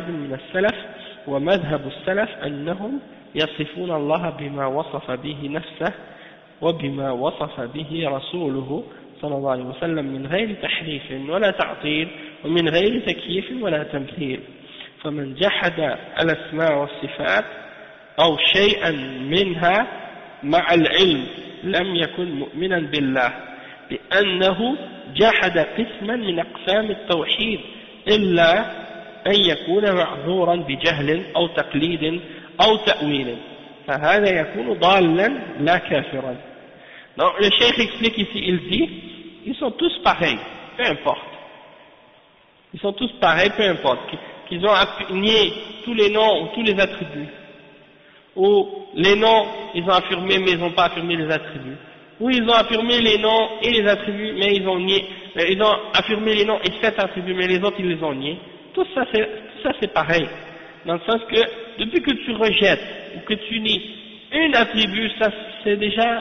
من السلف ومذهب السلف أنهم يصفون الله بما وصف به نفسه وبما وصف به رسوله صلى الله عليه وسلم من غير تحريف ولا تعطيل ومن غير تكييف ولا تمثيل فمن جحد الأسماء والصفات أو شيئا منها مع العلم لم يكن مؤمنا بالله لأنه جحد قسما من أقسام التوحيد إلا أن يكون معذورا بجهل أو تقليد أو تأويل فهذا يكون ضالا لا كافرا. Donc le cheikh explique ici, il dit, ils sont tous pareils, peu importe. Ils sont tous pareils, peu importe. Qu'ils ont nié tous les noms ou tous les attributs. Ou les noms, ils ont affirmé mais ils n'ont pas affirmé les attributs. Ou ils ont affirmé les noms et les attributs mais ils ont nié, ils ont affirmé les noms et 7 attributs mais les autres ils les ont niés. Tout ça c'est pareil. Dans le sens que depuis que tu rejettes ou que tu nies un attribut, ça c'est déjà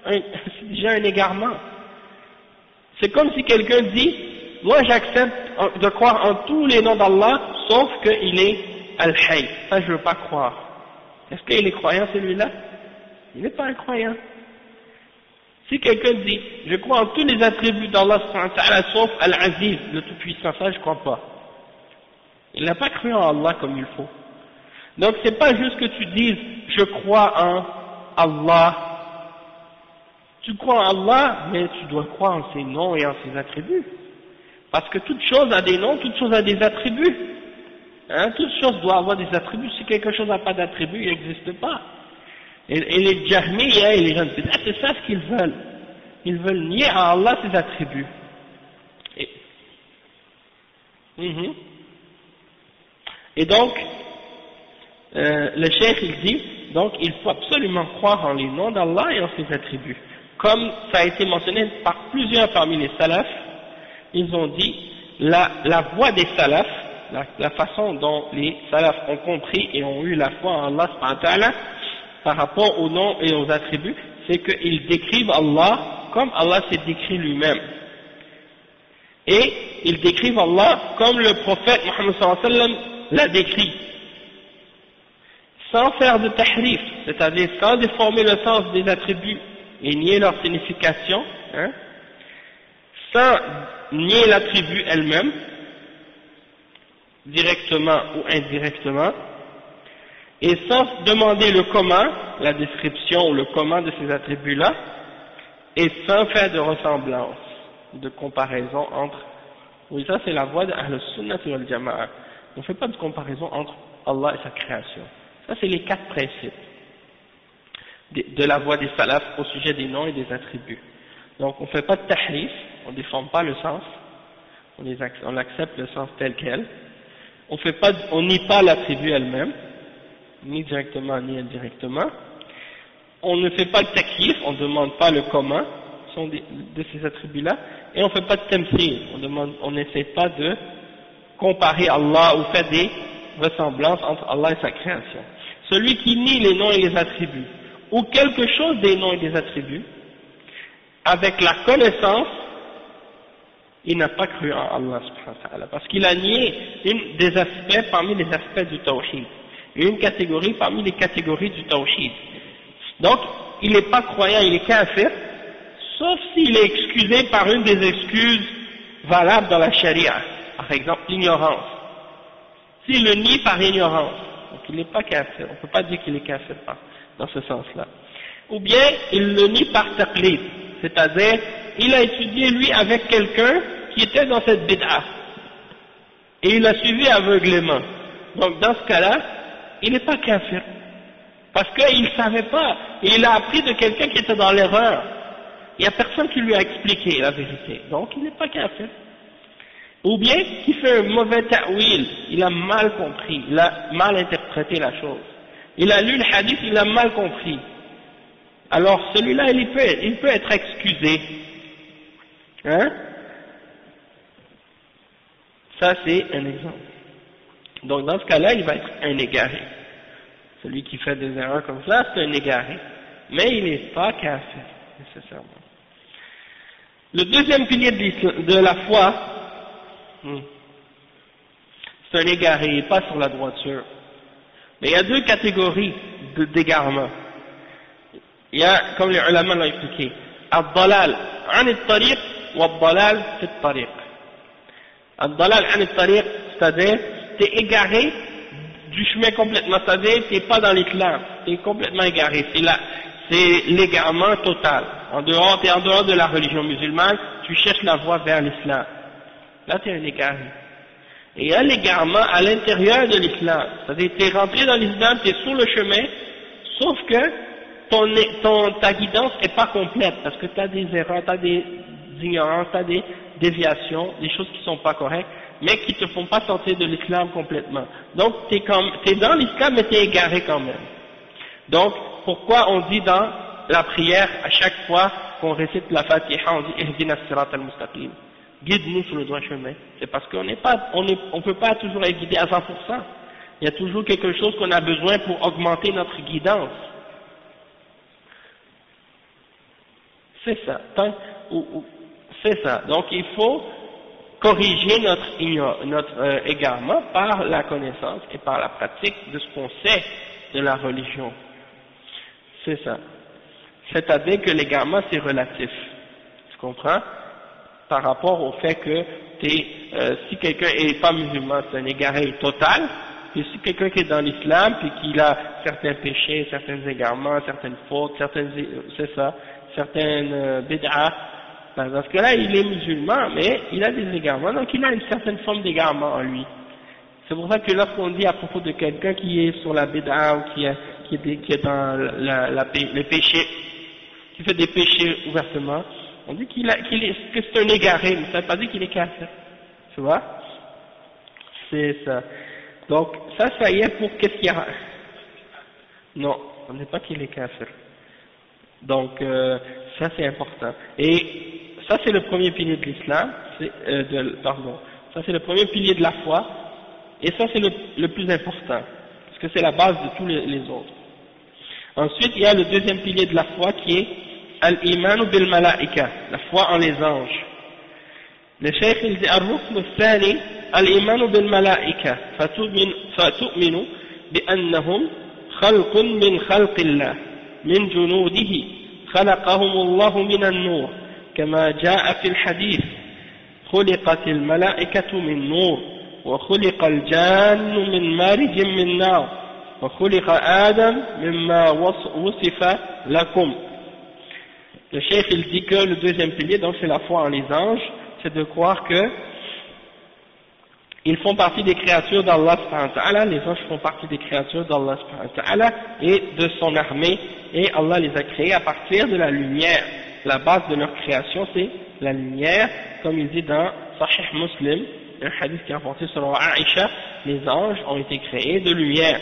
un égarement. C'est comme si quelqu'un dit, moi j'accepte de croire en tous les noms d'Allah sauf qu'il est Al-Hayy. Ça je ne veux pas croire. Est-ce qu'il est croyant celui-là? Il n'est pas un croyant. Si quelqu'un dit, je crois en tous les attributs d'Allah sauf Al-Aziz, le Tout-Puissant, ça je ne crois pas. Il n'a pas cru en Allah comme il faut. Donc c'est pas juste que tu dises, je crois en Allah. Tu crois en Allah, mais tu dois croire en ses noms et en ses attributs. Parce que toute chose a des noms, toute chose a des attributs. Hein, toute chose doit avoir des attributs. Si quelque chose n'a pas d'attributs, il n'existe pas. Et les Jahmiyyah et les gens de Bid'ah, c'est ça ce qu'ils veulent. Ils veulent nier à Allah ses attributs. Et donc, le cheikh il dit, donc il faut absolument croire en les noms d'Allah et en ses attributs. Comme ça a été mentionné par plusieurs parmi les salafs, ils ont dit la voie des salafs, la façon dont les salafs ont compris et ont eu la foi en Allah subhanahu wa ta'ala par rapport aux noms et aux attributs, c'est qu'ils décrivent Allah comme Allah s'est décrit lui-même. Et ils décrivent Allah comme le prophète Muhammad sallallahu alayhi wa sallam l'a décrit, sans faire de tahrif, c'est-à-dire sans déformer le sens des attributs et nier leur signification, hein, sans nier l'attribut elle-même, directement ou indirectement, et sans demander le comment, la description ou le comment de ces attributs-là, et sans faire de ressemblance, de comparaison entre, oui, ça c'est la voie de Ahl-Sunnah wal Jama'a. On ne fait pas de comparaison entre Allah et sa création. Ça c'est les 4 principes de la voie des salafs au sujet des noms et des attributs. Donc on ne fait pas de tahrif, on ne déforme pas le sens, on accepte le sens tel quel, on nie pas l'attribut elle-même, ni directement ni indirectement, on ne fait pas de takyif, on ne demande pas le comment de ces attributs-là, et on ne fait pas de tamthil, on n'essaie pas de comparer Allah ou faire des ressemblances entre Allah et sa création. Celui qui nie les noms et les attributs, ou quelque chose des noms et des attributs, avec la connaissance, il n'a pas cru en Allah subhanahu wa ta'ala, parce qu'il a nié une des aspects parmi les aspects du tawhid, une catégorie parmi les catégories du tawhid. Donc, il n'est pas croyant, il est kafir, sauf s'il est excusé par une des excuses valables dans la charia, par exemple l'ignorance. S'il le nie par ignorance, donc il n'est pas kafir, on ne peut pas dire qu'il est kafir dans ce sens-là. Ou bien, il le nie par taqlid, c'est-à-dire, il a étudié lui avec quelqu'un qui était dans cette bid'a, et il l'a suivi aveuglément. Donc dans ce cas-là, il n'est pas kafir, parce qu'il ne savait pas, et il a appris de quelqu'un qui était dans l'erreur. Il n'y a personne qui lui a expliqué la vérité, donc il n'est pas kafir. Ou bien, qui fait un mauvais ta'wil, il a mal compris, il a mal interprété la chose. Il a lu le hadith, il a mal compris. Alors celui-là, il peut être excusé. Hein? Ça c'est un exemple. Donc dans ce cas-là, il va être un égaré. Celui qui fait des erreurs comme ça, c'est un égaré. Mais il n'est pas kafir, nécessairement. Le deuxième pilier de la foi, c'est un égaré, il n'est pas sur la droiture. Mais il y a 2 catégories d'égarement. Il y a, comme les ulama l'ont expliqué, al-dalal an al-tariq wa al-dalal fi al-tariq. Al-dalal an al-tariq, c'est-à-dire, t'es égaré du chemin complètement, c'est-à-dire, t'es pas dans l'islam, t'es complètement égaré, c'est l'égarement total. T'es en dehors de la religion musulmane, tu cherches la voie vers l'islam. Là, t'es un égaré. Et il y a l'égarement à l'intérieur de l'islam, c'est-à-dire, t'es rentré dans l'islam, t'es sur le chemin, sauf que ta guidance n'est pas complète, parce que tu as des erreurs, tu as des ignorances, tu as des déviations, des choses qui ne sont pas correctes, mais qui ne te font pas sortir de l'islam complètement. Donc, tu es dans l'islam, mais tu es égaré quand même. Donc, pourquoi on dit dans la prière, à chaque fois qu'on récite la Fatiha, on dit « Ihdina as-sirat al-mustaqim » guide-nous sur le droit chemin. C'est parce qu'on on peut pas toujours être guidé à 100%. Il y a toujours quelque chose qu'on a besoin pour augmenter notre guidance. C'est ça. C'est ça. Donc il faut corriger notre égarement par la connaissance et par la pratique de ce qu'on sait de la religion. C'est ça. C'est-à-dire que l'égarement c'est relatif. Tu comprends? Par rapport au fait que si quelqu'un est pas musulman, c'est un égaré total. Et si quelqu'un qui est dans l'islam, puis qu'il a certains péchés, certains égarements, certaines fautes, certaines bid'ah, dans ce cas-là, il est musulman, mais il a des égarements, donc il a une certaine forme d'égarement en lui. C'est pour ça que lorsqu'on dit à propos de quelqu'un qui est sur la bid'ah, ou qui est dans les péchés, qui fait des péchés ouvertement, on dit que c'est un égaré, mais ça ne veut pas dire qu'il est kafir. Tu vois? C'est ça. Donc, ça y est pour qu'est-ce qu'il y a. Non, on ne dit pas qu'il est kafir. Donc, ça c'est important. Et ça c'est le premier pilier de l'islam. ça c'est le premier pilier de la foi, et ça c'est le plus important, parce que c'est la base de tous les autres. Ensuite, il y a le deuxième pilier de la foi qui est al-imanu bil malaika, la foi en les anges. Le cheikh il dit ar-rukn al-thani al-imanu bil malaika fatu'minu bi annahum khalqun min khalqillah min junudihi khalaqahum Allah min an-nur kama jaa fi al-hadith خلقت الملائكة من نور وخلق الجان من مارج من نار وخلق آدم مما وصف لكم. Le cheikh il dit que le deuxième pilier, donc c'est la foi en les anges, c'est de croire que ils font partie des créatures d'Allah subhanahu wa ta'ala, les anges font partie des créatures d'Allah subhanahu wa ta'ala et de son armée, et Allah les a créés à partir de la lumière. La base de leur création c'est la lumière, comme il dit dans Sahih Muslim, un hadith qui est rapporté selon Aïcha, les anges ont été créés de lumière,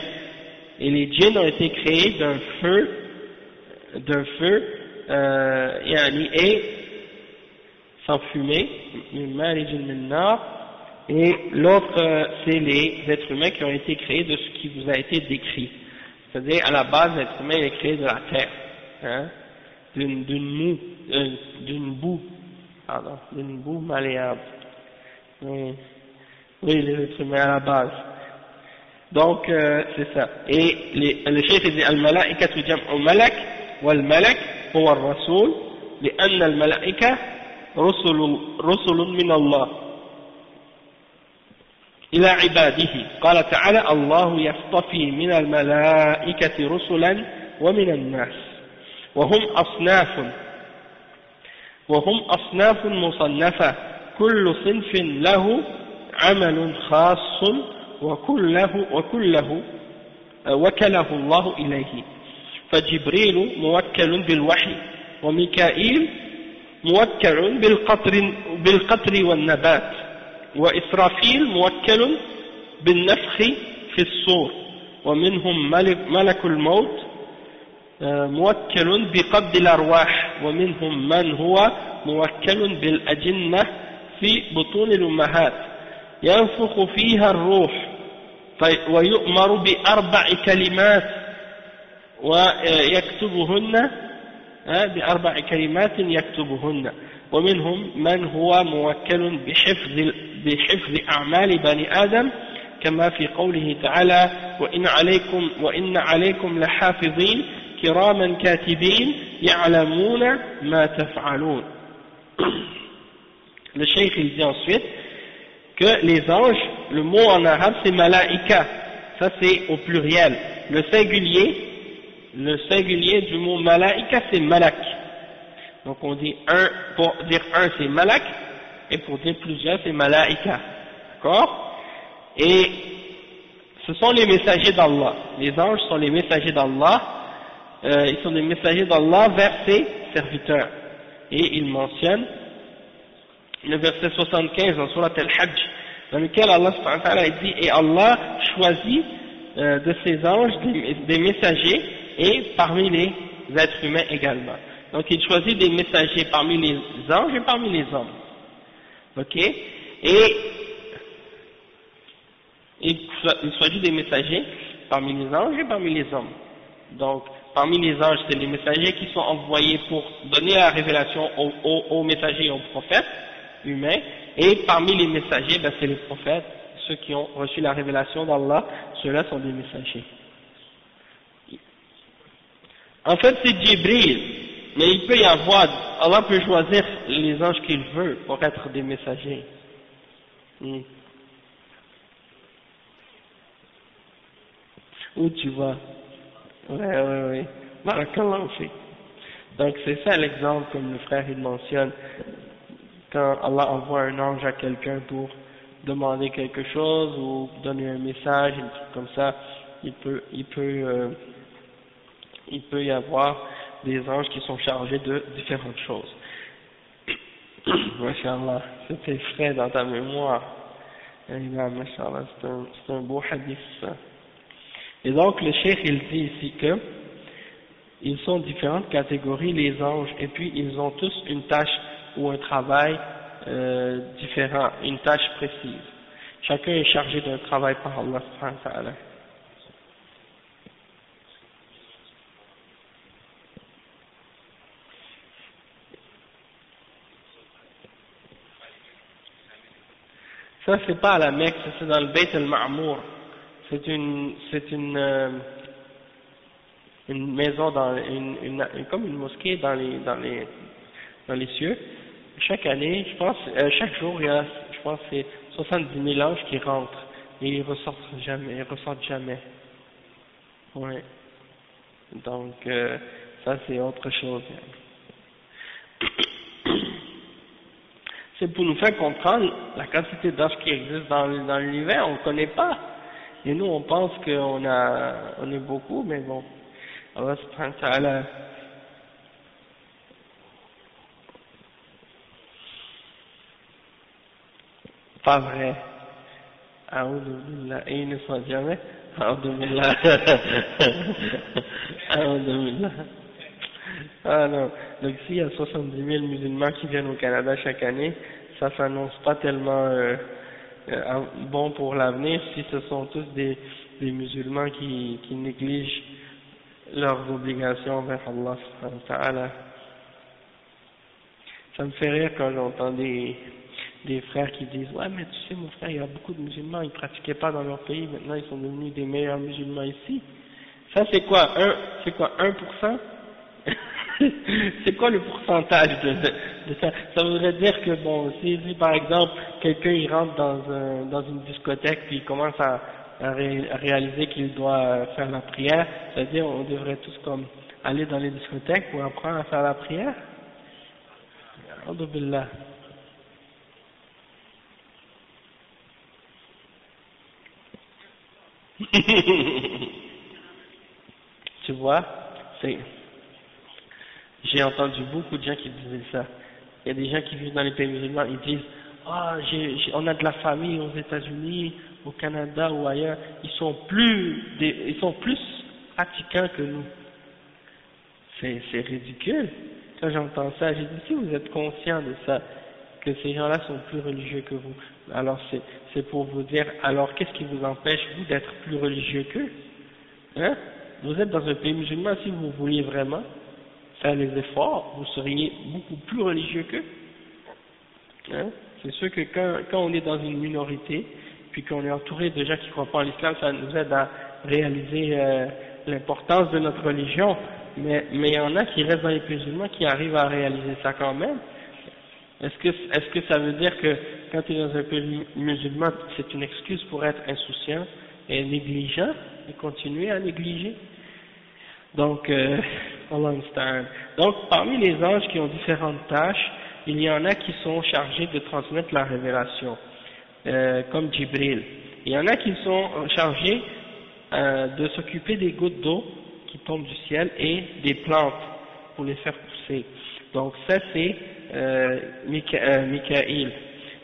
et les djinns ont été créés d'un feu, et sans fumée, et l'autre c'est les êtres humains qui ont été créés de ce qui vous a été décrit. C'est-à-dire à la base l'être humain est créé de la terre, hein, d'une boue malléable. Oui, les êtres humains à la base. Donc c'est ça. Et le cheikh dit al-malaikatu jam'u malak wal malak huwa ar-rasul لأن الملائكة رسل من الله إلى عباده قال تعالى الله يصطفي من الملائكة رسلا ومن الناس وهم أصناف مصنفة كل صنف له عمل خاص وكله وكله الله إليه فجبريل موكل بالوحي وميكائيل موكل بالقطر والنبات وإسرافيل موكل بالنفخ في الصور ومنهم ملك الموت موكل بقبض الأرواح ومنهم من هو موكل بالأجنة في بطون الأمهات ينفخ فيها الروح ويؤمر بأربع كلمات ويكتبهن بأربع كلمات يكتبهن ومنهم من هو موكل بحفظ أعمال بني آدم كما في قوله تعالى وإن عليكم لحافظين كراما كاتبين يعلمون ما تفعلون. Le cheikh il dit ensuite que les anges, le mot en arabe c'est malaika, ça c'est au pluriel. Le singulier du mot malaika c'est malak. Donc on dit un, pour dire un c'est malak, et pour dire plusieurs c'est malaika. D'accord? Et ce sont les messagers d'Allah. Les anges sont les messagers d'Allah. Ils sont des messagers d'Allah vers ses serviteurs. Et il mentionne le verset 75 dans Surat Al-Hajj, dans lequel Allah subhanahu wa ta'ala dit, et Allah choisit de ses anges des messagers et parmi les êtres humains également. Donc il choisit des messagers parmi les anges et parmi les hommes. Ok? Et il choisit des messagers parmi les anges et parmi les hommes. Donc parmi les anges c'est les messagers qui sont envoyés pour donner la révélation aux messagers et aux prophètes humains, et parmi les messagers c'est les prophètes, ceux qui ont reçu la révélation d'Allah, ceux-là sont des messagers. En fait c'est Jibril, mais il peut y avoir, Allah peut choisir les anges qu'il veut pour être des messagers. Où tu vas? Ouais. Barakallahu fi. Donc c'est ça l'exemple, comme le frère il mentionne, quand Allah envoie un ange à quelqu'un pour demander quelque chose ou donner un message, un truc comme ça, il peut y avoir des anges qui sont chargés de différentes choses. Masha'Allah, c'était frais dans ta mémoire. Masha'Allah, c'est un beau hadith ça. Et donc le cheikh il dit ici que ils sont différentes catégories les anges, et puis ils ont tous une tâche ou un travail différent, une tâche précise. Chacun est chargé d'un travail par Allah subhanahu wa ta'ala. Ça c'est pas à la Mecque, c'est dans le Bayt al-Ma'mour. C'est une maison dans comme une mosquée dans les cieux. Chaque année, je pense, chaque jour, il y a, je pense, c'est 70 000 anges qui rentrent et ils ressortent jamais. Ouais. Donc, ça c'est autre chose. C'est pour nous faire comprendre la quantité d'anges qui existent dans l'univers, on ne connaît pas. Et nous, on pense on est beaucoup, mais bon. Allah subhanahu wa ta'ala. Pas vrai. A'udhu billah. Et ils ne sont jamais. A'udhu billah. A'udhu billah. Ah non. Donc s'il y a 70 000 musulmans qui viennent au Canada chaque année, ça s'annonce pas tellement bon pour l'avenir si ce sont tous des musulmans qui négligent leurs obligations envers Allah subhanahu wa ta'ala. Ça me fait rire quand j'entends des frères qui disent « Ouais, mais tu sais mon frère, il y a beaucoup de musulmans, ils ne pratiquaient pas dans leur pays, maintenant ils sont devenus des meilleurs musulmans ici. » Ça c'est quoi 1% C'est quoi le pourcentage de ça? Ça voudrait dire que bon, si par exemple quelqu'un il rentre dans une discothèque puis il commence à réaliser qu'il doit faire la prière, c'est-à-dire on devrait tous comme aller dans les discothèques pour apprendre à faire la prière. Alhamdulillah. Tu vois, j'ai entendu beaucoup de gens qui disaient ça. Il y a des gens qui vivent dans les pays musulmans, ils disent on a de la famille aux États-Unis, au Canada ou ailleurs, ils sont plus pratiquants que nous. C'est ridicule. Quand j'entends ça, j'ai dit si vous êtes conscient de ça, que ces gens-là sont plus religieux que vous, alors c'est pour vous dire, alors qu'est-ce qui vous empêche vous d'être plus religieux qu'eux? Hein? Vous êtes dans un pays musulman, si vous vouliez vraiment faire les efforts, vous seriez beaucoup plus religieux qu'eux. Hein? C'est sûr que quand on est dans une minorité, puis qu'on est entouré de gens qui ne croient pas en l'islam, ça nous aide à réaliser l'importance de notre religion, mais il y en a qui restent dans les pays musulmans qui arrivent à réaliser ça quand même. Est-ce que ça veut dire que quand tu es dans un pays musulman, c'est une excuse pour être insouciant et négligent et continuer à négliger? Donc, Allah understand. Donc, parmi les anges qui ont différentes tâches, il y en a qui sont chargés de transmettre la révélation, comme Jibril. Il y en a qui sont chargés de s'occuper des gouttes d'eau qui tombent du ciel et des plantes pour les faire pousser. Donc ça c'est Mikaïl.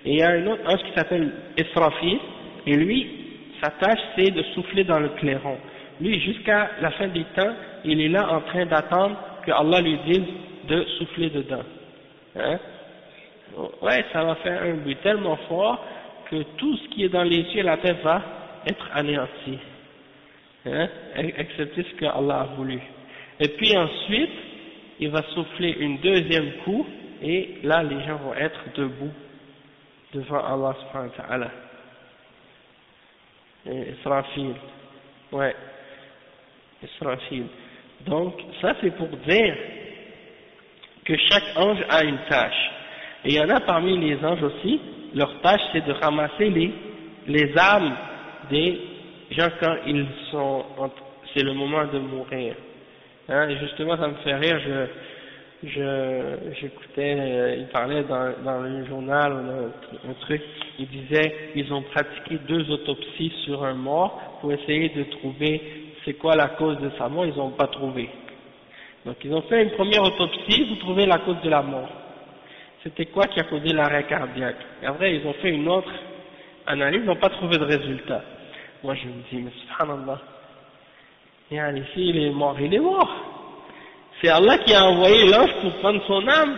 Et il y a un autre ange qui s'appelle Israfil, et lui, sa tâche c'est de souffler dans le clairon. Lui, jusqu'à la fin des temps, il est là en train d'attendre que Allah lui dise de souffler dedans. Hein? Ouais, ça va faire un bruit tellement fort que tout ce qui est dans les cieux et la terre va être anéanti. Hein? Excepté ce que Allah a voulu. Et puis ensuite, il va souffler une deuxième coup, et là les gens vont être debout devant Allah subhanahu wa ta'ala. Israfil. Ouais. Israfil. Donc, ça c'est pour dire que chaque ange a une tâche. Et il y en a parmi les anges aussi, leur tâche c'est de ramasser les âmes des gens quand ils sont, c'est le moment de mourir. Hein, et justement ça me fait rire, j'écoutais, il parlait dans le journal, un truc, il disait, ils ont pratiqué 2 autopsies sur un mort pour essayer de trouver c'est quoi la cause de sa mort, ils n'ont pas trouvé. Donc ils ont fait une première autopsie pour trouver la cause de la mort. C'était quoi qui a causé l'arrêt cardiaque? Et après ils ont fait une autre analyse, ils n'ont pas trouvé de résultat. Moi je me dis, mais subhanallah, ici il est mort, il est mort. C'est Allah qui a envoyé l'ange pour prendre son âme.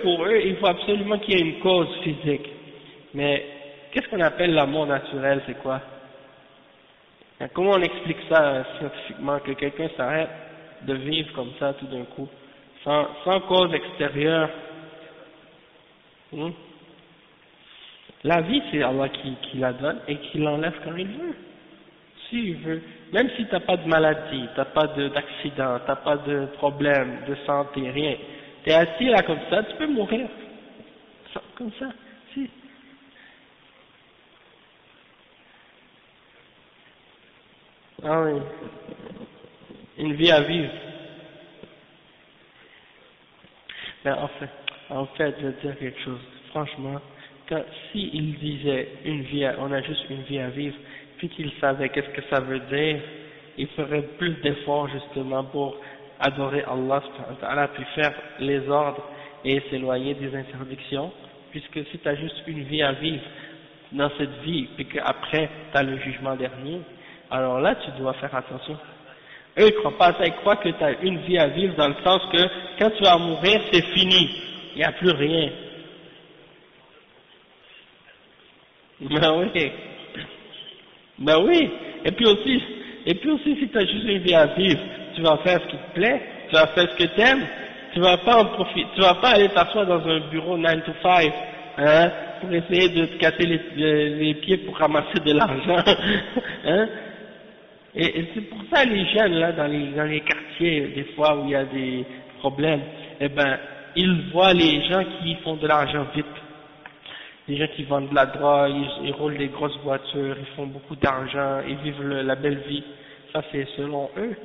Pour eux, il faut absolument qu'il y ait une cause physique. Mais qu'est-ce qu'on appelle la mort naturelle, c'est quoi? Comment on explique ça scientifiquement, que quelqu'un s'arrête de vivre comme ça tout d'un coup, sans cause extérieure? La vie, c'est Allah qui la donne et qui l'enlève quand il veut. S'il veut. Même si t'as pas de maladie, t'as pas d'accident, t'as pas de problème de santé, rien. T'es assis là comme ça, tu peux mourir. Comme ça, si. Ah oui. Une vie à vivre. Mais en fait, je vais te dire quelque chose. Franchement, si il disait on a juste une vie à vivre, puis qu'il savait qu'est-ce que ça veut dire, il ferait plus d'efforts justement pour adorer Allah subhanahu wa ta'ala, puis faire les ordres et s'éloigner des interdictions, puisque si tu as juste une vie à vivre dans cette vie, puis qu'après tu as le jugement dernier, alors là tu dois faire attention. Eux ils croient pas à ça, ils croient que tu as une vie à vivre dans le sens que quand tu vas mourir c'est fini, il n'y a plus rien. Ben oui, et puis aussi si tu as juste une vie à vivre, tu vas faire ce qui te plaît, tu vas faire ce que tu aimes, tu vas pas en profiter, tu vas pas aller t'asseoir dans un bureau 9 to 5, hein, pour essayer de te casser les pieds pour ramasser de l'argent, hein. Et c'est pour ça les jeunes là dans les quartiers, des fois où il y a des problèmes, eh ben ils voient les gens qui font de l'argent vite. Les gens qui vendent de la drogue, ils roulent des grosses voitures, ils font beaucoup d'argent, ils vivent la belle vie. Ça c'est selon eux.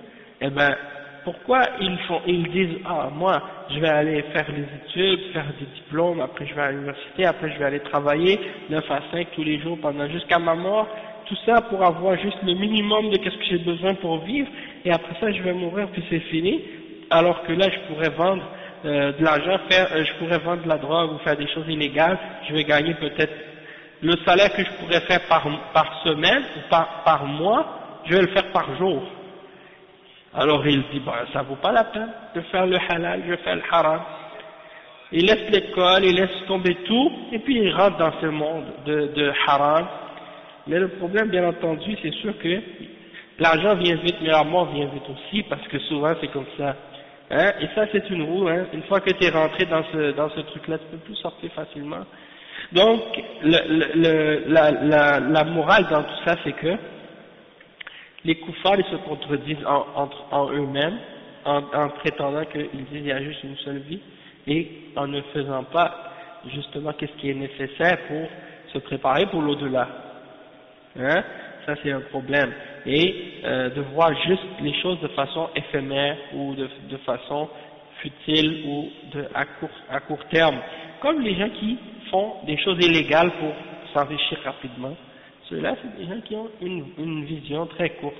Eh ben, pourquoi ils disent, ah, moi, je vais aller faire les études, faire des diplômes, après je vais à l'université, après je vais aller travailler 9 à 5 tous les jours jusqu'à ma mort, tout ça pour avoir juste le minimum de qu'est-ce que j'ai besoin pour vivre, et après ça je vais mourir puis c'est fini, alors que là je pourrais vendre de l'argent, je pourrais vendre de la drogue ou faire des choses illégales, je vais gagner peut-être le salaire que je pourrais faire par semaine ou par mois, je vais le faire par jour. Alors il dit, bah, ça vaut pas la peine de faire le halal, je vais faire le haram. Il laisse l'école, il laisse tomber tout, et puis il rentre dans ce monde de haram. Mais le problème, bien entendu, c'est sûr que l'argent vient vite, mais la mort vient vite aussi, parce que souvent c'est comme ça. Hein, et ça c'est une roue, hein. Une fois que tu es rentré dans ce truc-là, tu peux plus sortir facilement. Donc, la morale dans tout ça, c'est que les koufars, ils se contredisent en eux-mêmes, en prétendant qu'ils disent il y a juste une seule vie, et en ne faisant pas justement qu'est-ce qui est nécessaire pour se préparer pour l'au-delà. Hein, ça c'est un problème. Et de voir juste les choses de façon éphémère ou de façon futile ou à court terme, comme les gens qui font des choses illégales pour s'enrichir rapidement. Ceux-là, c'est des gens qui ont une vision très courte,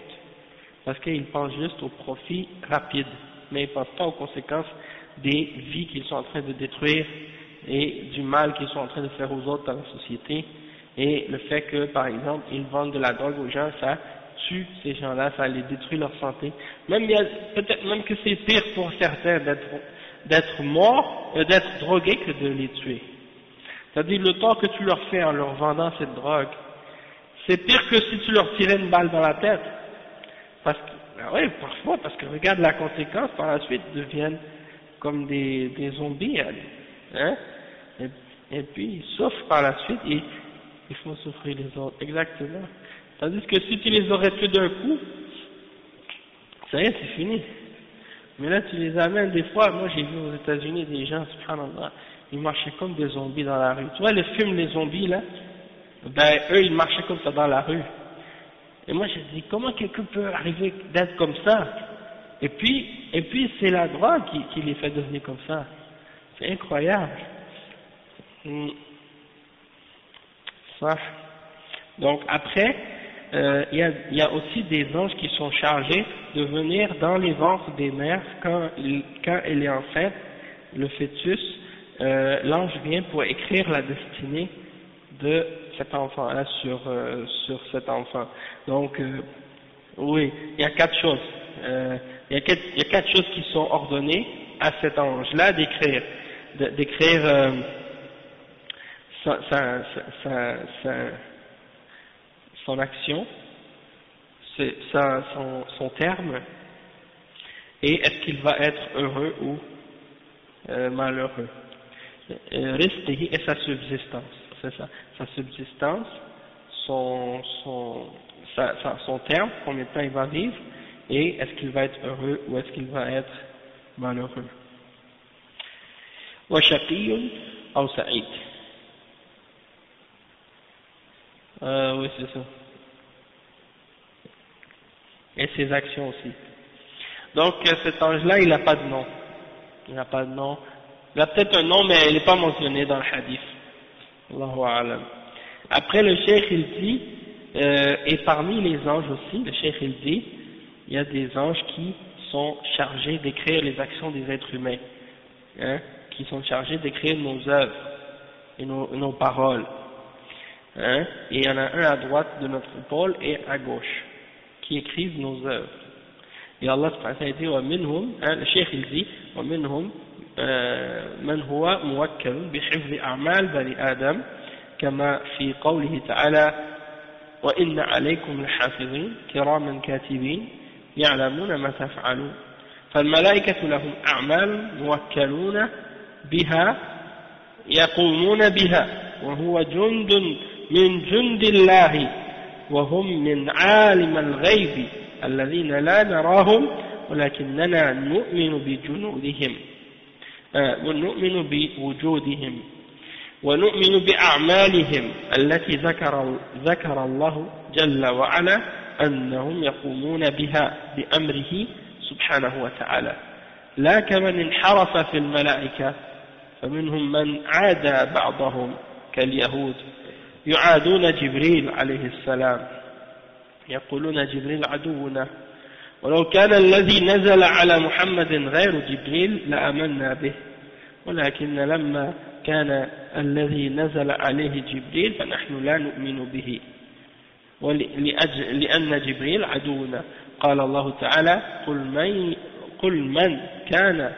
parce qu'ils pensent juste au profit rapide, mais ils ne pensent pas aux conséquences des vies qu'ils sont en train de détruire et du mal qu'ils sont en train de faire aux autres dans la société, et le fait que, par exemple, ils vendent de la drogue aux gens, ça tue ces gens-là, ça les détruit leur santé. Peut-être même que c'est pire pour certains d'être morts, d'être drogués que de les tuer. C'est-à-dire le tort que tu leur fais en leur vendant cette drogue, c'est pire que si tu leur tirais une balle dans la tête. Parce que, ben oui, parfois, parce que regarde la conséquence, par la suite, ils deviennent comme des zombies, hein, et puis ils souffrent par la suite, et ils font souffrir les autres, exactement. Tandis que si tu les aurais tués d'un coup, ça y est, c'est fini. Mais là, tu les amènes des fois, moi j'ai vu aux États-Unis des gens, subhanallah, ils marchaient comme des zombies dans la rue. Tu vois les films, les zombies là, ben eux ils marchaient comme ça dans la rue. Et moi j'ai dit, comment quelqu'un peut arriver d'être comme ça? Et puis c'est la drogue qui les fait devenir comme ça. C'est incroyable. Ça. Donc après, il y a aussi des anges qui sont chargés de venir dans les ventres des mères quand elle est enceinte, le fœtus, l'ange vient pour écrire la destinée de cet enfant-là sur cet enfant. Donc oui, il y a 4 choses. Il y a quatre choses qui sont ordonnées à cet ange-là d'écrire. d'écrire son action, son terme, et est-ce qu'il va être heureux ou malheureux. Rizqihi et sa subsistance, c'est ça, sa subsistance, son terme, combien de temps il va vivre, et est-ce qu'il va être heureux ou est-ce qu'il va être malheureux. Wa shaqiyun aw sa'id. Oui, c'est ça. Et ses actions aussi. Donc cet ange-là, il n'a pas de nom. Il n'a pas de nom. Il a peut-être un nom, mais il n'est pas mentionné dans le hadith. Allahu a'lam. Après, le cheikh, il dit, et parmi les anges aussi, le cheikh, il dit, il y a des anges qui sont chargés d'écrire les actions des êtres humains, hein, qui sont chargés d'écrire nos œuvres et nos paroles. Hein, et il y en a un à droite de notre épaule et à gauche, qui écrivent nos œuvres. Et Allah subhanahu wa ta'ala dit, وَمِنْهُمْ, hein, le cheikh il dit, وَمِنْهُمْ من هو موكل بحفظ أعمال بني آدم كما في قوله تعالى وإن عليكم لحافظين كراما كاتبين يعلمون ما تفعلون فالملائكة لهم أعمال موكلون بها يقومون بها وهو جند من جند الله وهم من عالم الغيب الذين لا نراهم ولكننا نؤمن بجنودهم ونؤمن بوجودهم ونؤمن بأعمالهم التي ذكر الله جل وعلا أنهم يقومون بها بأمره سبحانه وتعالى لا كمن انحرف في الملائكة فمنهم من عادى بعضهم كاليهود يعادون جبريل عليه السلام يقولون جبريل عدونا ولو كان الذي نزل على محمد غير جبريل لآمنا به ولكن لما كان الذي نزل عليه جبريل فنحن لا نؤمن به لأن جبريل عدونا قال الله تعالى قل من كان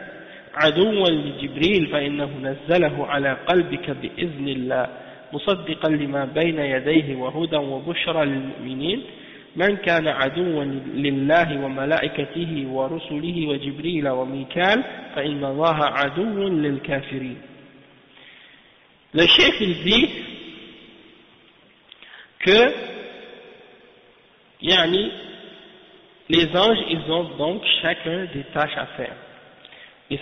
عدوا لجبريل فإنه نزله على قلبك بإذن الله مصدقا لما بين يديه وهدى وبشرى للمؤمنين من كان عدوا لله وملائكته ورسله وجبريل وميكال فإن الله عدو للكافرين. Le cheikh il dit que yani, les anges ils ont donc chacun des tâches à faire et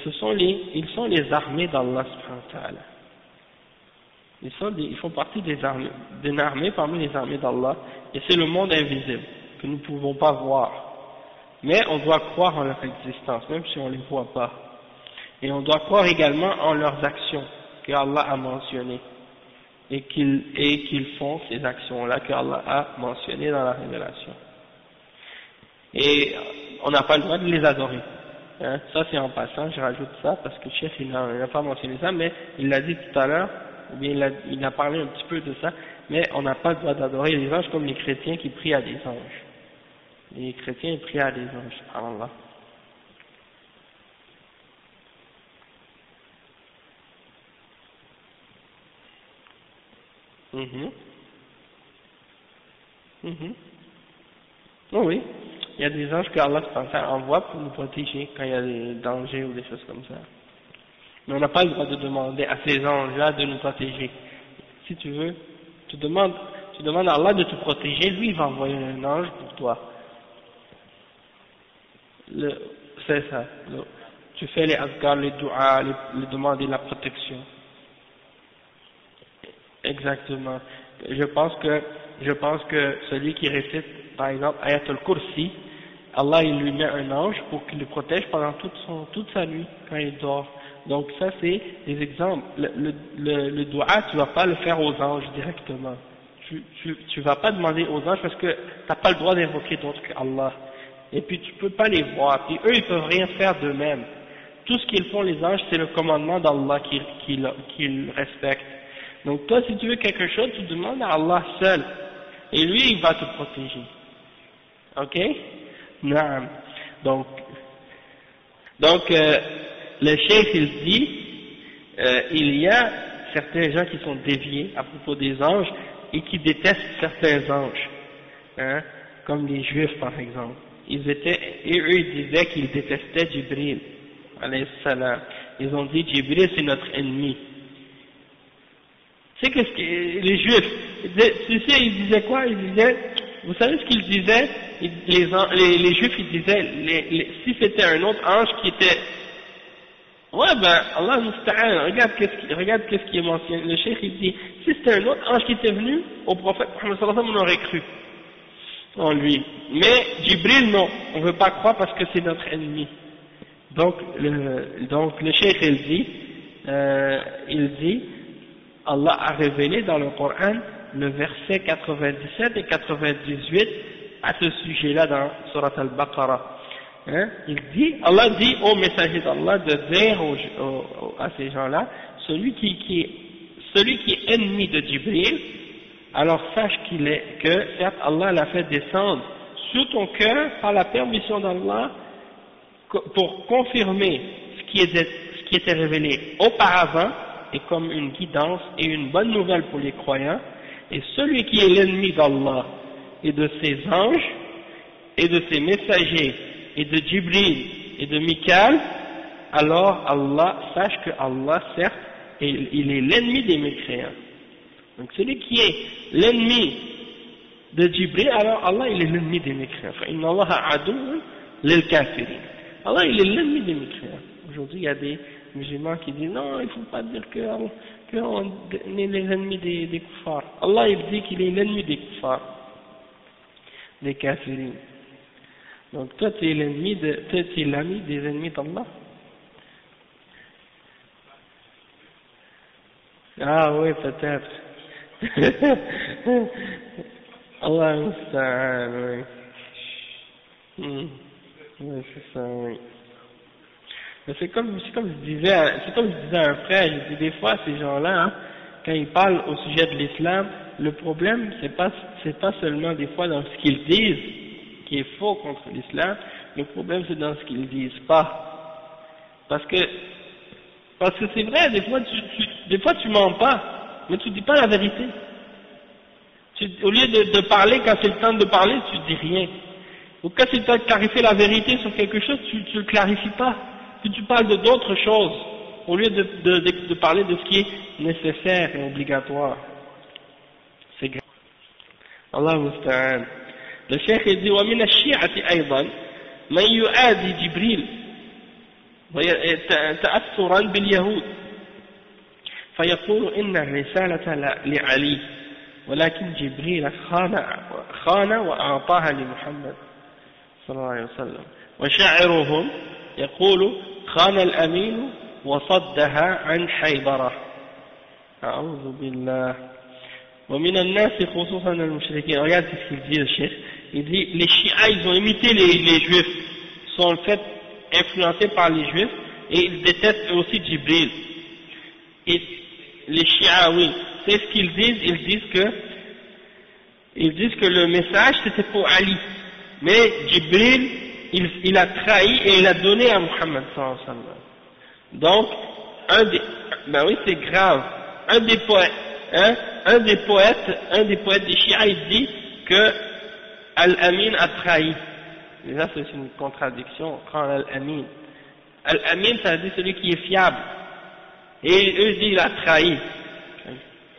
ils sont les armées d'Allah subhanahu wa ta'ala. Ils font partie d'une armée parmi les armées d'Allah, et c'est le monde invisible que nous ne pouvons pas voir. Mais on doit croire en leur existence, même si on ne les voit pas. Et on doit croire également en leurs actions que Allah a mentionnées, et qu'ils font ces actions-là que Allah a mentionnées dans la révélation. Et on n'a pas le droit de les adorer. Hein? Ça c'est en passant, je rajoute ça parce que le chef il n'a pas mentionné ça, mais il l'a dit tout à l'heure. Ou bien il a parlé un petit peu de ça, mais on n'a pas le droit d'adorer les anges comme les chrétiens qui prient à des anges. Les chrétiens prient à des anges, subhanallah. Oh oui, il y a des anges que Allah envoie pour nous protéger quand il y a des dangers ou des choses comme ça. Mais on n'a pas le droit de demander à ces anges-là de nous protéger. Si tu veux, tu demandes à Allah de te protéger, lui il va envoyer un ange pour toi. C'est ça. Tu fais les azkar, les du'a, les demander la protection. Exactement. Je pense que celui qui récite, par exemple, Ayatul Kursi, Allah il lui met un ange pour qu'il le protège pendant toute sa nuit quand il dort. Donc ça c'est des exemples. Le dua, tu vas pas le faire aux anges directement. Tu vas pas demander aux anges parce que t'as pas le droit d'invoquer d'autres que Allah. Et puis tu peux pas les voir. Puis eux ils peuvent rien faire d'eux-mêmes. Tout ce qu'ils font les anges c'est le commandement d'Allah qu'ils respectent. Donc toi si tu veux quelque chose tu demandes à Allah seul. Et lui il va te protéger. Ok? Naam. Donc le cheikh il dit il y a certains gens qui sont déviés à propos des anges et qui détestent certains anges, hein, comme les juifs par exemple. Et eux ils disaient qu'ils détestaient Jibril, alayhi salam. Ils ont dit Jibril c'est notre ennemi. C'est qu'est-ce que les juifs, tu sais, ils disaient quoi? Ils disaient, vous savez ce qu'ils disaient? Les juifs ils disaient, si c'était un autre ange qui était, ouais ben Allah musta'an, regarde qu'est-ce qui est mentionné. Le cheikh il dit, si c'était un autre ange qui était venu au prophète Muhammad sallallahu alayhi wa sallam, on aurait cru en lui. Mais Jibril non, on ne veut pas croire parce que c'est notre ennemi. Donc le cheikh il dit, Allah a révélé dans le Coran le verset 97 et 98 à ce sujet-là dans Surat Al-Baqarah. Hein? Allah dit au messager d'Allah de dire à ces gens-là, celui qui est ennemi de Jibril, alors sache que certes Allah l'a fait descendre sur ton cœur par la permission d'Allah pour confirmer ce qui était révélé auparavant et comme une guidance et une bonne nouvelle pour les croyants. Et celui qui est l'ennemi d'Allah et de ses anges et de ses messagers et de Jibril et de Mikaël, alors sache que Allah certes il est l'ennemi des mécréants. Donc celui qui est l'ennemi de Jibril, alors Allah il est l'ennemi des mécréants. Inna Allaha aduwwun lil kafirin. Allah il est l'ennemi des mécréants. Aujourd'hui il y a des musulmans qui disent non, il ne faut pas dire qu'on est les ennemis des kuffars. Allah il dit qu'il est l'ennemi des kuffars, des kafirines. Donc toi tu es l'ami des ennemis d'Allah. Ah oui, peut-être. Allah musta'an, oui. Oui, c'est ça, oui. Mais c'est comme je disais à un frère, je dis des fois ces gens-là, hein, quand ils parlent au sujet de l'islam, le problème c'est pas seulement des fois dans ce qu'ils disent qui est faux contre l'islam, le problème c'est dans ce qu'ils disent pas. Parce que c'est vrai, des fois tu mens pas, mais tu dis pas la vérité. Au lieu de parler quand c'est le temps de parler, tu dis rien. Ou quand c'est le temps de clarifier la vérité sur quelque chose, tu le clarifies pas. Puis tu parles d'autres choses, au lieu de parler de ce qui est nécessaire et obligatoire. C'est grave. Allah musta'an. Le cheikh dit ومن الشيعة أيضا من يؤذي جبريل تأثرا باليهود فيقول إن الرسالة لعلي ولكن جبريل خان وأعطاها لمحمد صلى الله عليه وسلم وشاعرهم يقول خان الأمين وصدها عن حيدرة أعوذ بالله ومن الناس خصوصا المشركين. Regarde ce qu'il dit le cheikh, il dit les chiites ils ont imité les juifs, sont en fait influencés par les juifs et ils détestent aussi Jibril. Et les chiites, oui, c'est ce qu'ils disent, ils disent que le message c'était pour Ali, mais Jibril il a trahi et il a donné à Muhammad sallallahu alayhi wa sallam. Donc, ben oui c'est grave, un des poètes des chiites, il dit que Al-Amin a trahi. Et là c'est une contradiction, quand Al-Amin. Al-Amin ça veut dire celui qui est fiable. Et eux disent il a trahi.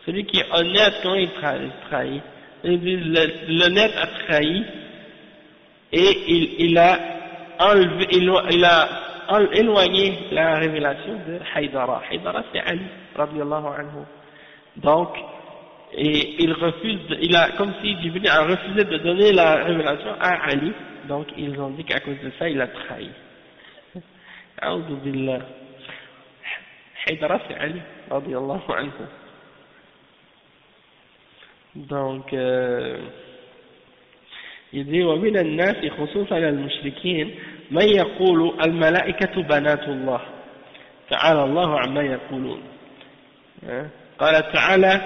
Celui qui est honnête, quand il trahit. Ils disent l'honnête a trahi. Et il a éloigné la révélation de Haydara. Haydara c'est Ali, radiyallahu anhu. Donc, et il a, comme si Jibril a refusé de donner la révélation à Ali, donc ils ont dit qu'à cause de ça, il a trahi. A'udhu billah. Haydara c'est Ali, radiyallahu anhu. Donc, il dit ومن الناس خصوصا المشركين من يقول الملائكة بنات الله تعالى الله عما يقولون. قال تعالى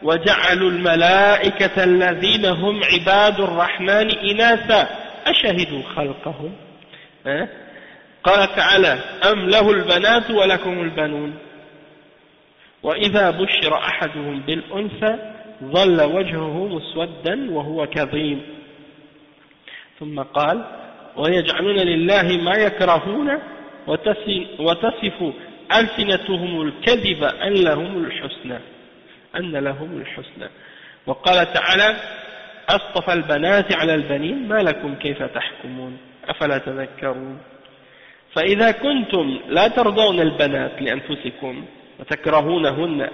وجعلوا الملائكة الذين هم عباد الرحمن إناثا أشهدوا خلقهم. قال تعالى أم له البنات ولكم البنون. وإذا بشر أحدهم بالأنثى ظل وجهه مسودا وهو كظيم ثم قال ويجعلون لله ما يكرهون وتصف ألسنتهم الكذب أن لهم الحسنى وقال تعالى أصطفى البنات على البنين ما لكم كيف تحكمون أفلا تذكرون فإذا كنتم لا ترضون البنات لأنفسكم وتكرهونهن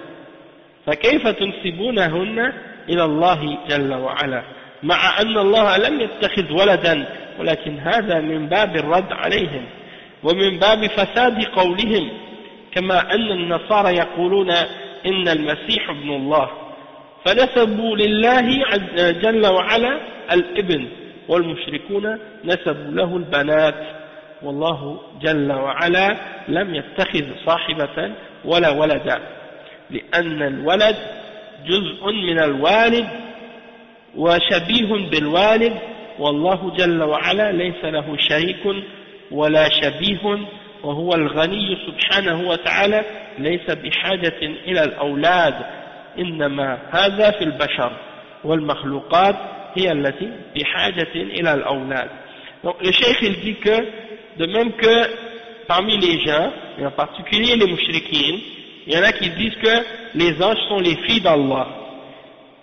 فكيف تنسبونهن إلى الله جل وعلا مع أن الله لم يتخذ ولدا ولكن هذا من باب الرد عليهم ومن باب فساد قولهم كما أن النصارى يقولون إن المسيح ابن الله فنسبوا لله جل وعلا الابن والمشركون نسبوا له البنات والله جل وعلا لم يتخذ صاحبة ولا ولدا لأن الولد جزء من الوالد وشبيه بالوالد والله جل وعلا ليس له شريك ولا شبيه وهو الغني سبحانه وتعالى ليس بحاجة إلى الأولاد إنما هذا في البشر والمخلوقات هي التي بحاجة إلى الأولاد. Donc le cheikh il dit que de même que parmi les gens et en particulier les mouchriquines il y en a qui disent que les anges sont les filles d'Allah,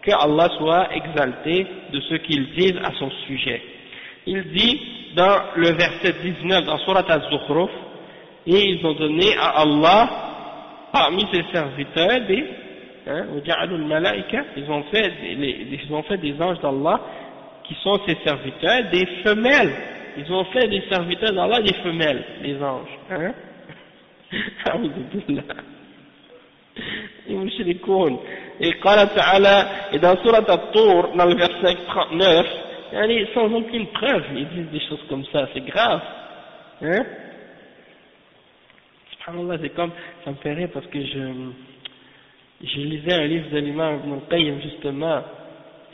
que Allah soit exalté de ce qu'ils disent à son sujet. Il dit dans le verset 19 dans Surat Az-Zukhruf, et ils ont donné à Allah parmi ses serviteurs ils ont fait des anges d'Allah qui sont ses serviteurs des femelles. Ils ont fait des serviteurs d'Allah des femelles, les anges. Et قال تعالى et dans Surat At-Tur dans le verset 39 sans aucune preuve ils disent des choses comme ça, c'est grave subhanallah. C'est comme, ça me fait rire parce que je lisais un livre de l'imam Ibn al-Qayyim justement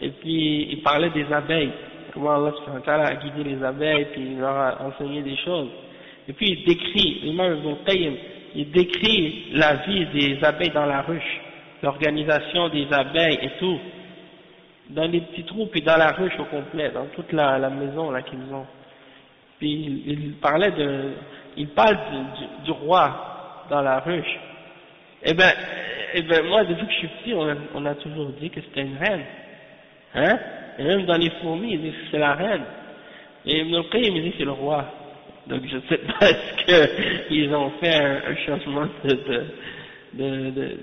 et puis il parlait des abeilles, comment Allah subhanahu wa ta'ala a guidé les abeilles puis il leur a enseigné des choses et puis il décrit, l'imam Ibn al-Qayyim il décrit la vie des abeilles dans la ruche, l'organisation des abeilles et tout, dans les petits trous puis dans la ruche au complet, dans toute la maison là qu'ils ont. Puis il parle du roi dans la ruche. Eh ben moi depuis que je suis petit on a toujours dit que c'était une reine, et même dans les fourmis ils disent que c'est la reine, et Ibn al-Qayyim il dit que c'est le roi. Donc je ne sais pas est-ce qu'ils ont fait un changement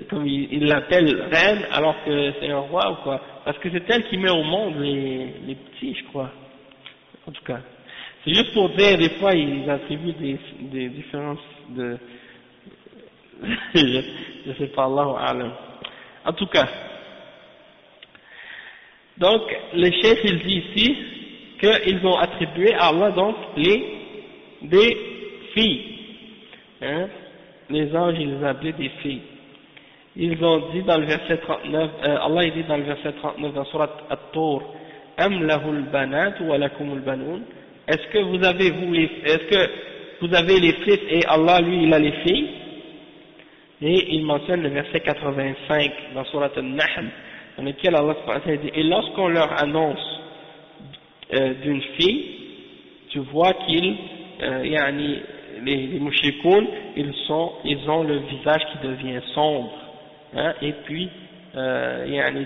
comme ils l'appellent reine alors que c'est un roi ou quoi, parce que c'est elle qui met au monde les petits je crois. En tout cas c'est juste pour dire des fois ils attribuent des différences de je sais pas, Allahu a'lam. En tout cas donc le chef il dit ici qu'ils ont attribué à Allah donc des filles, les anges ils les appelaient des filles. Ils ont dit dans le verset 39, Allah il dit dans le verset 39 dans Surat At-Tur, Am lahul banat wa lakumul banoun, est-ce que vous avez les fils et Allah lui il a les filles? Et il mentionne le verset 85 dans Surat An-Nahl dans lequel Allah dit, et lorsqu'on leur annonce d'une fille, tu vois qu'ils les mouchrikoun, ils ont le visage qui devient sombre, et puis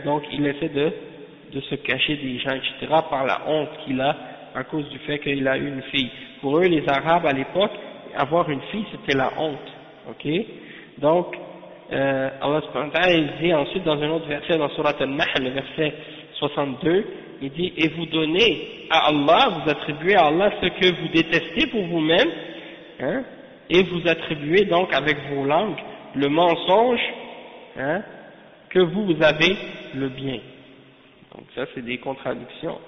donc il essaie de se cacher des gens, etc., par la honte qu'il a à cause du fait qu'il a eu une fille. Pour eux les Arabes à l'époque, avoir une fille c'était la honte, ok. Donc Allah subhanahu wa ta'ala il dit ensuite dans un autre verset dans Surat An-Nahl, le verset 62, il dit, et vous donnez à Allah, vous attribuez à Allah ce que vous détestez pour vous-même, et vous attribuez donc avec vos langues le mensonge, que vous avez le bien. Donc ça c'est des contradictions.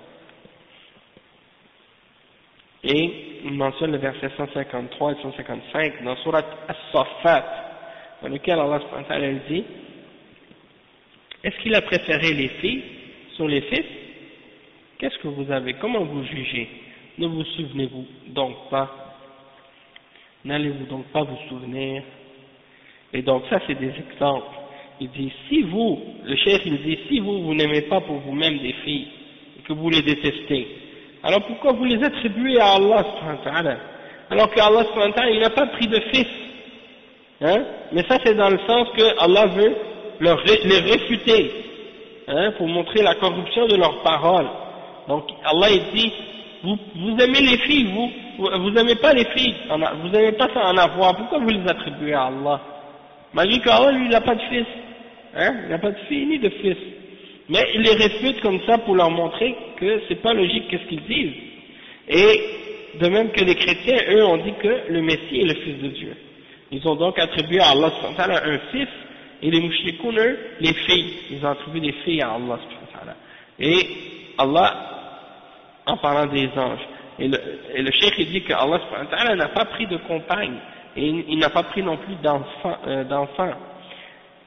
Et il mentionne le verset 153 et 155 dans Surat As-Saffat, dans lequel Allah subhanahu wa ta'ala dit, est-ce qu'il a préféré les filles sur les fils? Qu'est-ce que vous avez? Comment vous jugez? Ne vous souvenez-vous donc pas? N'allez-vous donc pas vous souvenir? Et donc ça c'est des exemples. il dit, le cheikh il dit, si vous n'aimez pas pour vous-même des filles, et que vous les détestez, alors pourquoi vous les attribuez à Allah subhanahu wa ta'ala? Alors que Allah subhanahu wa ta'ala, il n'a pas pris de fils. Hein? Mais ça c'est dans le sens que Allah veut les réfuter, hein, pour montrer la corruption de leurs paroles. Donc Allah il dit, vous aimez les filles, vous n'aimez pas les filles, vous n'aimez pas ça en avoir, pourquoi vous les attribuez à Allah? Malgré qu'Allah lui il n'a pas de fils, hein, il n'a pas de fille ni de fils. Mais il les réfute comme ça pour leur montrer que c'est pas logique qu'est-ce qu'ils disent. Et de même que les chrétiens, eux, ont dit que le Messie est le fils de Dieu. Ils ont donc attribué à Allah un fils, et les mouchrikoun, eux, les filles. Ils ont attribué des filles à Allah. Et Allah, en parlant des anges, et le cheikh il dit que Allah n'a pas pris de compagne, et il n'a pas pris non plus d'enfants,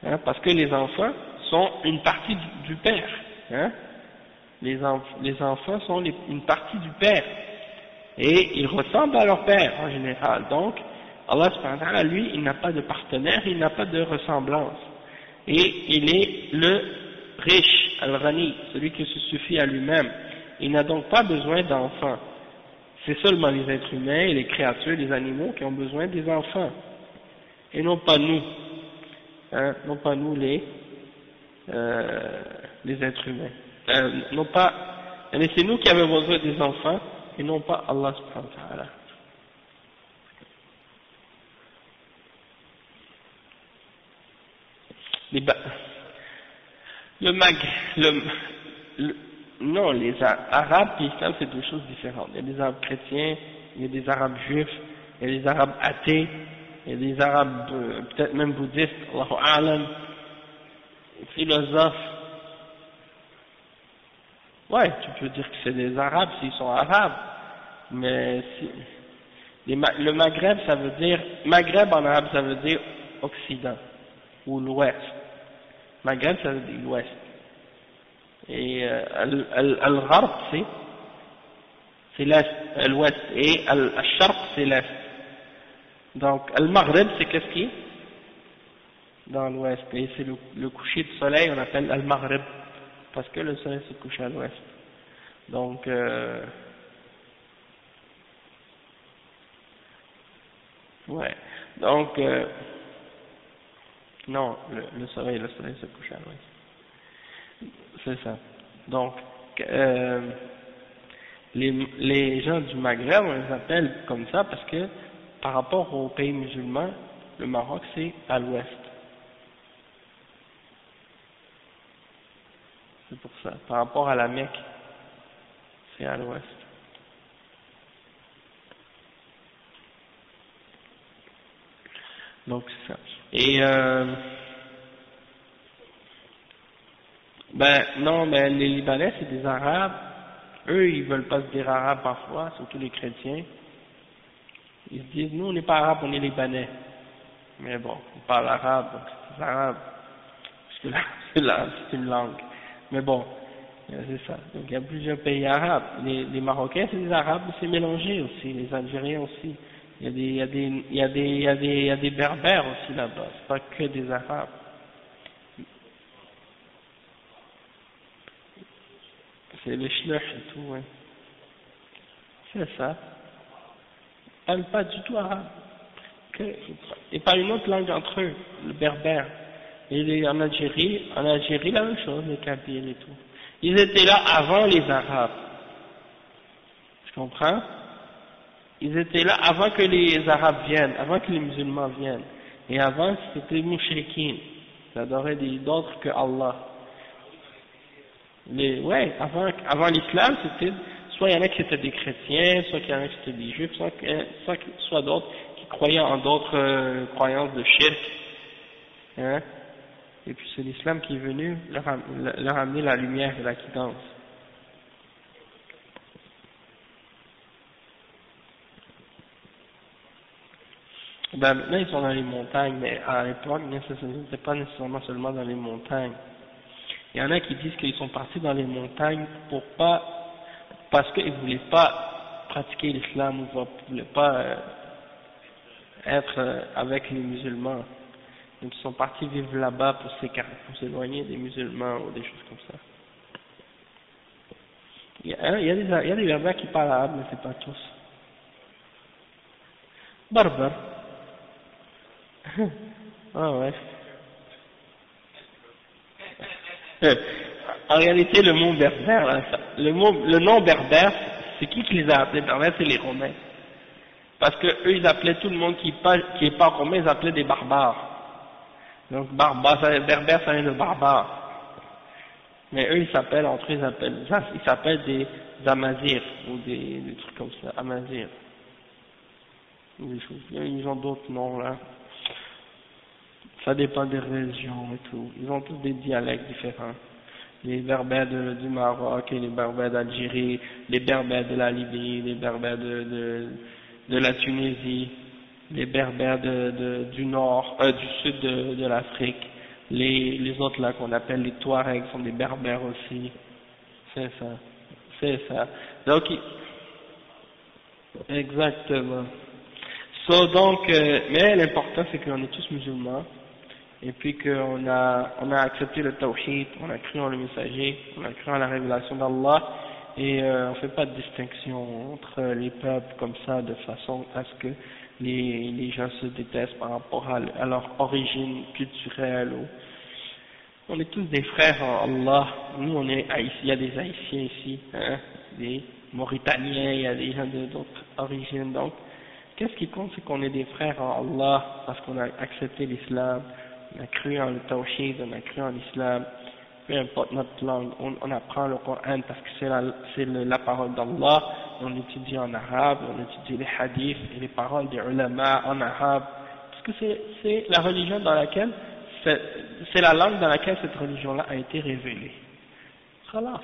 hein, parce que les enfants sont une partie du père, hein. Les enfants sont une partie du père, et ils ressemblent à leur père en général. Donc Allah subhanahu wa ta'ala, lui, il n'a pas de partenaire, il n'a pas de ressemblance, et il est le riche, al-Ghani, celui qui se suffit à lui-même. Il n'a donc pas besoin d'enfants. C'est seulement les êtres humains et les créatures, les animaux qui ont besoin des enfants, et non pas nous, hein, non pas nous les êtres humains, non pas, c'est nous qui avons besoin des enfants et non pas Allah subhanahu wa ta'ala. Non, les Arabes et l'Islam c'est deux choses différentes. Il y a des Arabes chrétiens, il y a des Arabes juifs, il y a des Arabes athées, il y a des Arabes peut-être même bouddhistes, Allahu a'lam, philosophes. Ouais, tu peux dire que c'est des Arabes s'ils sont Arabes, mais le Maghreb ça veut dire, Maghreb en arabe ça veut dire Occident ou l'Ouest. Maghreb ça veut dire l'Ouest. Et Al-Gharb c'est l'Est, l'Ouest, et Al-Sharq c'est l'Est. Donc Al-Maghreb c'est qu'est-ce qui est dans l'Ouest, et c'est le coucher du soleil, on appelle Al-Maghreb, parce que le soleil se couche à l'Ouest. Donc ouais, donc non, le soleil se couche à l'Ouest. C'est ça. Donc, les gens du Maghreb, on les appelle comme ça parce que par rapport aux pays musulmans, le Maroc c'est à l'ouest. C'est pour ça. Par rapport à la Mecque, c'est à l'ouest. Donc c'est ça. Et les Libanais c'est des Arabes, eux ils veulent pas se dire Arabes parfois, surtout les chrétiens. Ils se disent nous on n'est pas Arabes, on est Libanais. Mais bon, on parle arabe, donc c'est arabe, parce que là c'est une langue. Mais bon, c'est ça. Donc il y a plusieurs pays arabes. Les Marocains c'est des Arabes, mais c'est mélangé aussi, les Algériens aussi. Il y a des Berbères aussi là-bas, c'est pas que des Arabes. C'est les Chleuch et tout, ouais. C'est ça. Ils parlent pas du tout arabe. Ils parlent une autre langue entre eux, le berbère. Et en Algérie, la même chose, les Kabyles et tout. Ils étaient là avant les Arabes. Tu comprends? Ils étaient là avant que les Arabes viennent, avant que les musulmans viennent. Et avant, c'était mouchriquins. Ils adoraient d'autres que Allah. Avant l'islam, c'était, soit il y en a qui étaient des chrétiens, soit il y en a qui étaient des juifs, soit d'autres qui croyaient en d'autres croyances de shirk. Hein? Et puis c'est l'islam qui est venu leur amener la lumière et la guidance. Maintenant ils sont dans les montagnes, mais à l'époque, ce n'était pas nécessairement seulement dans les montagnes. Il y en a qui disent qu'ils sont partis dans les montagnes parce qu'ils ne voulaient pas pratiquer l'islam ou ne voulaient pas être avec les musulmans. Donc ils sont partis vivre là-bas pour s'éloigner des musulmans ou des choses comme ça. Il y a des Berbères qui parlent arabe, mais c'est pas tous. Barbar. Ah ouais. En réalité, le mot berbère, là, le nom berbère, c'est qui les a appelés berbères? C'est les Romains. Parce que eux, ils appelaient tout le monde qui est pas romain, ils appelaient des barbares. Donc berbère, ça vient de barbare. Mais eux, ils s'appellent, entre eux, ils s'appellent des Amazirs, ou des trucs comme ça, Amazirs. Des choses. Ils ont d'autres noms, là. Ça dépend des régions et tout. Ils ont tous des dialectes différents. Les Berbères du Maroc et les Berbères d'Algérie, les Berbères de la Libye, les Berbères de la Tunisie, les Berbères du nord, du sud de l'Afrique, les autres là qu'on appelle les Touaregs sont des Berbères aussi. C'est ça. Donc, exactement. Donc, mais l'important c'est qu'on est tous musulmans. Et puis qu'on a accepté le tawhid, on a cru en le messager, on a cru en la révélation d'Allah, et on fait pas de distinction entre les peuples comme ça, de façon à ce que les gens se détestent par rapport à leur origine culturelle. On est tous des frères en Allah. Nous, on est haïtiens, il y a des Haïtiens ici, hein, des Mauritaniens, il y a des gens d'autres origines. Donc, qu'est-ce qui compte, c'est qu'on est des frères en Allah parce qu'on a accepté l'islam. On a cru en le tawhid, on a cru en l'islam, peu importe notre langue, on apprend le Coran parce que c'est la parole d'Allah, on étudie en arabe, on étudie les hadiths et les paroles des ulama en arabe, parce que c'est la religion dans laquelle, c'est la langue dans laquelle cette religion-là a été révélée. Khalas,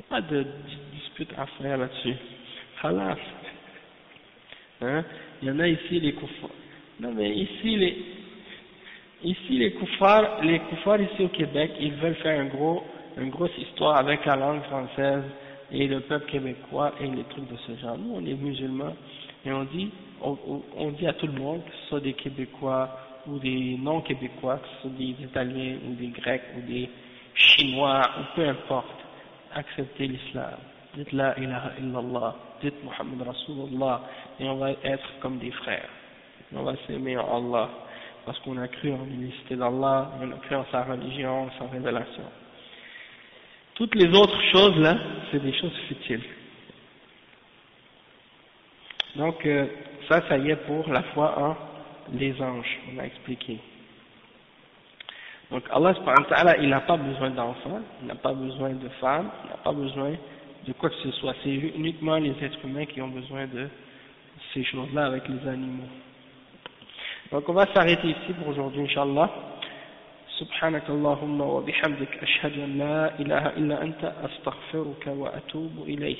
pas de dispute à faire là-dessus. Khalas. Hein? Il y en a ici les koufars. Non mais ici les koufars ici au Québec, ils veulent faire une grosse histoire avec la langue française et le peuple québécois et les trucs de ce genre. Nous, on est musulmans et on dit à tout le monde, que ce soit des Québécois ou des non-Québécois, que ce soit des Italiens ou des Grecs ou des Chinois ou peu importe, acceptez l'islam. Dites la ilaha illallah, dites Muhammad Rasulullah et on va être comme des frères. On va s'aimer en Allah. Parce qu'on a cru en l'unicité d'Allah, on a cru en sa religion, sa révélation. Toutes les autres choses là, c'est des choses futiles. Donc ça y est pour la foi en les anges, on a expliqué. Donc Allah subhanahu wa ta'ala, il n'a pas besoin d'enfants, il n'a pas besoin de femmes, il n'a pas besoin de quoi que ce soit. C'est uniquement les êtres humains qui ont besoin de ces choses-là avec les animaux. Donc on va s'arrêter ici pour aujourd'hui, Inch'Allah. سبحانك اللهم وبحمدك أشهد أن لا إله إلا أنت أستغفرك وأتوب إليه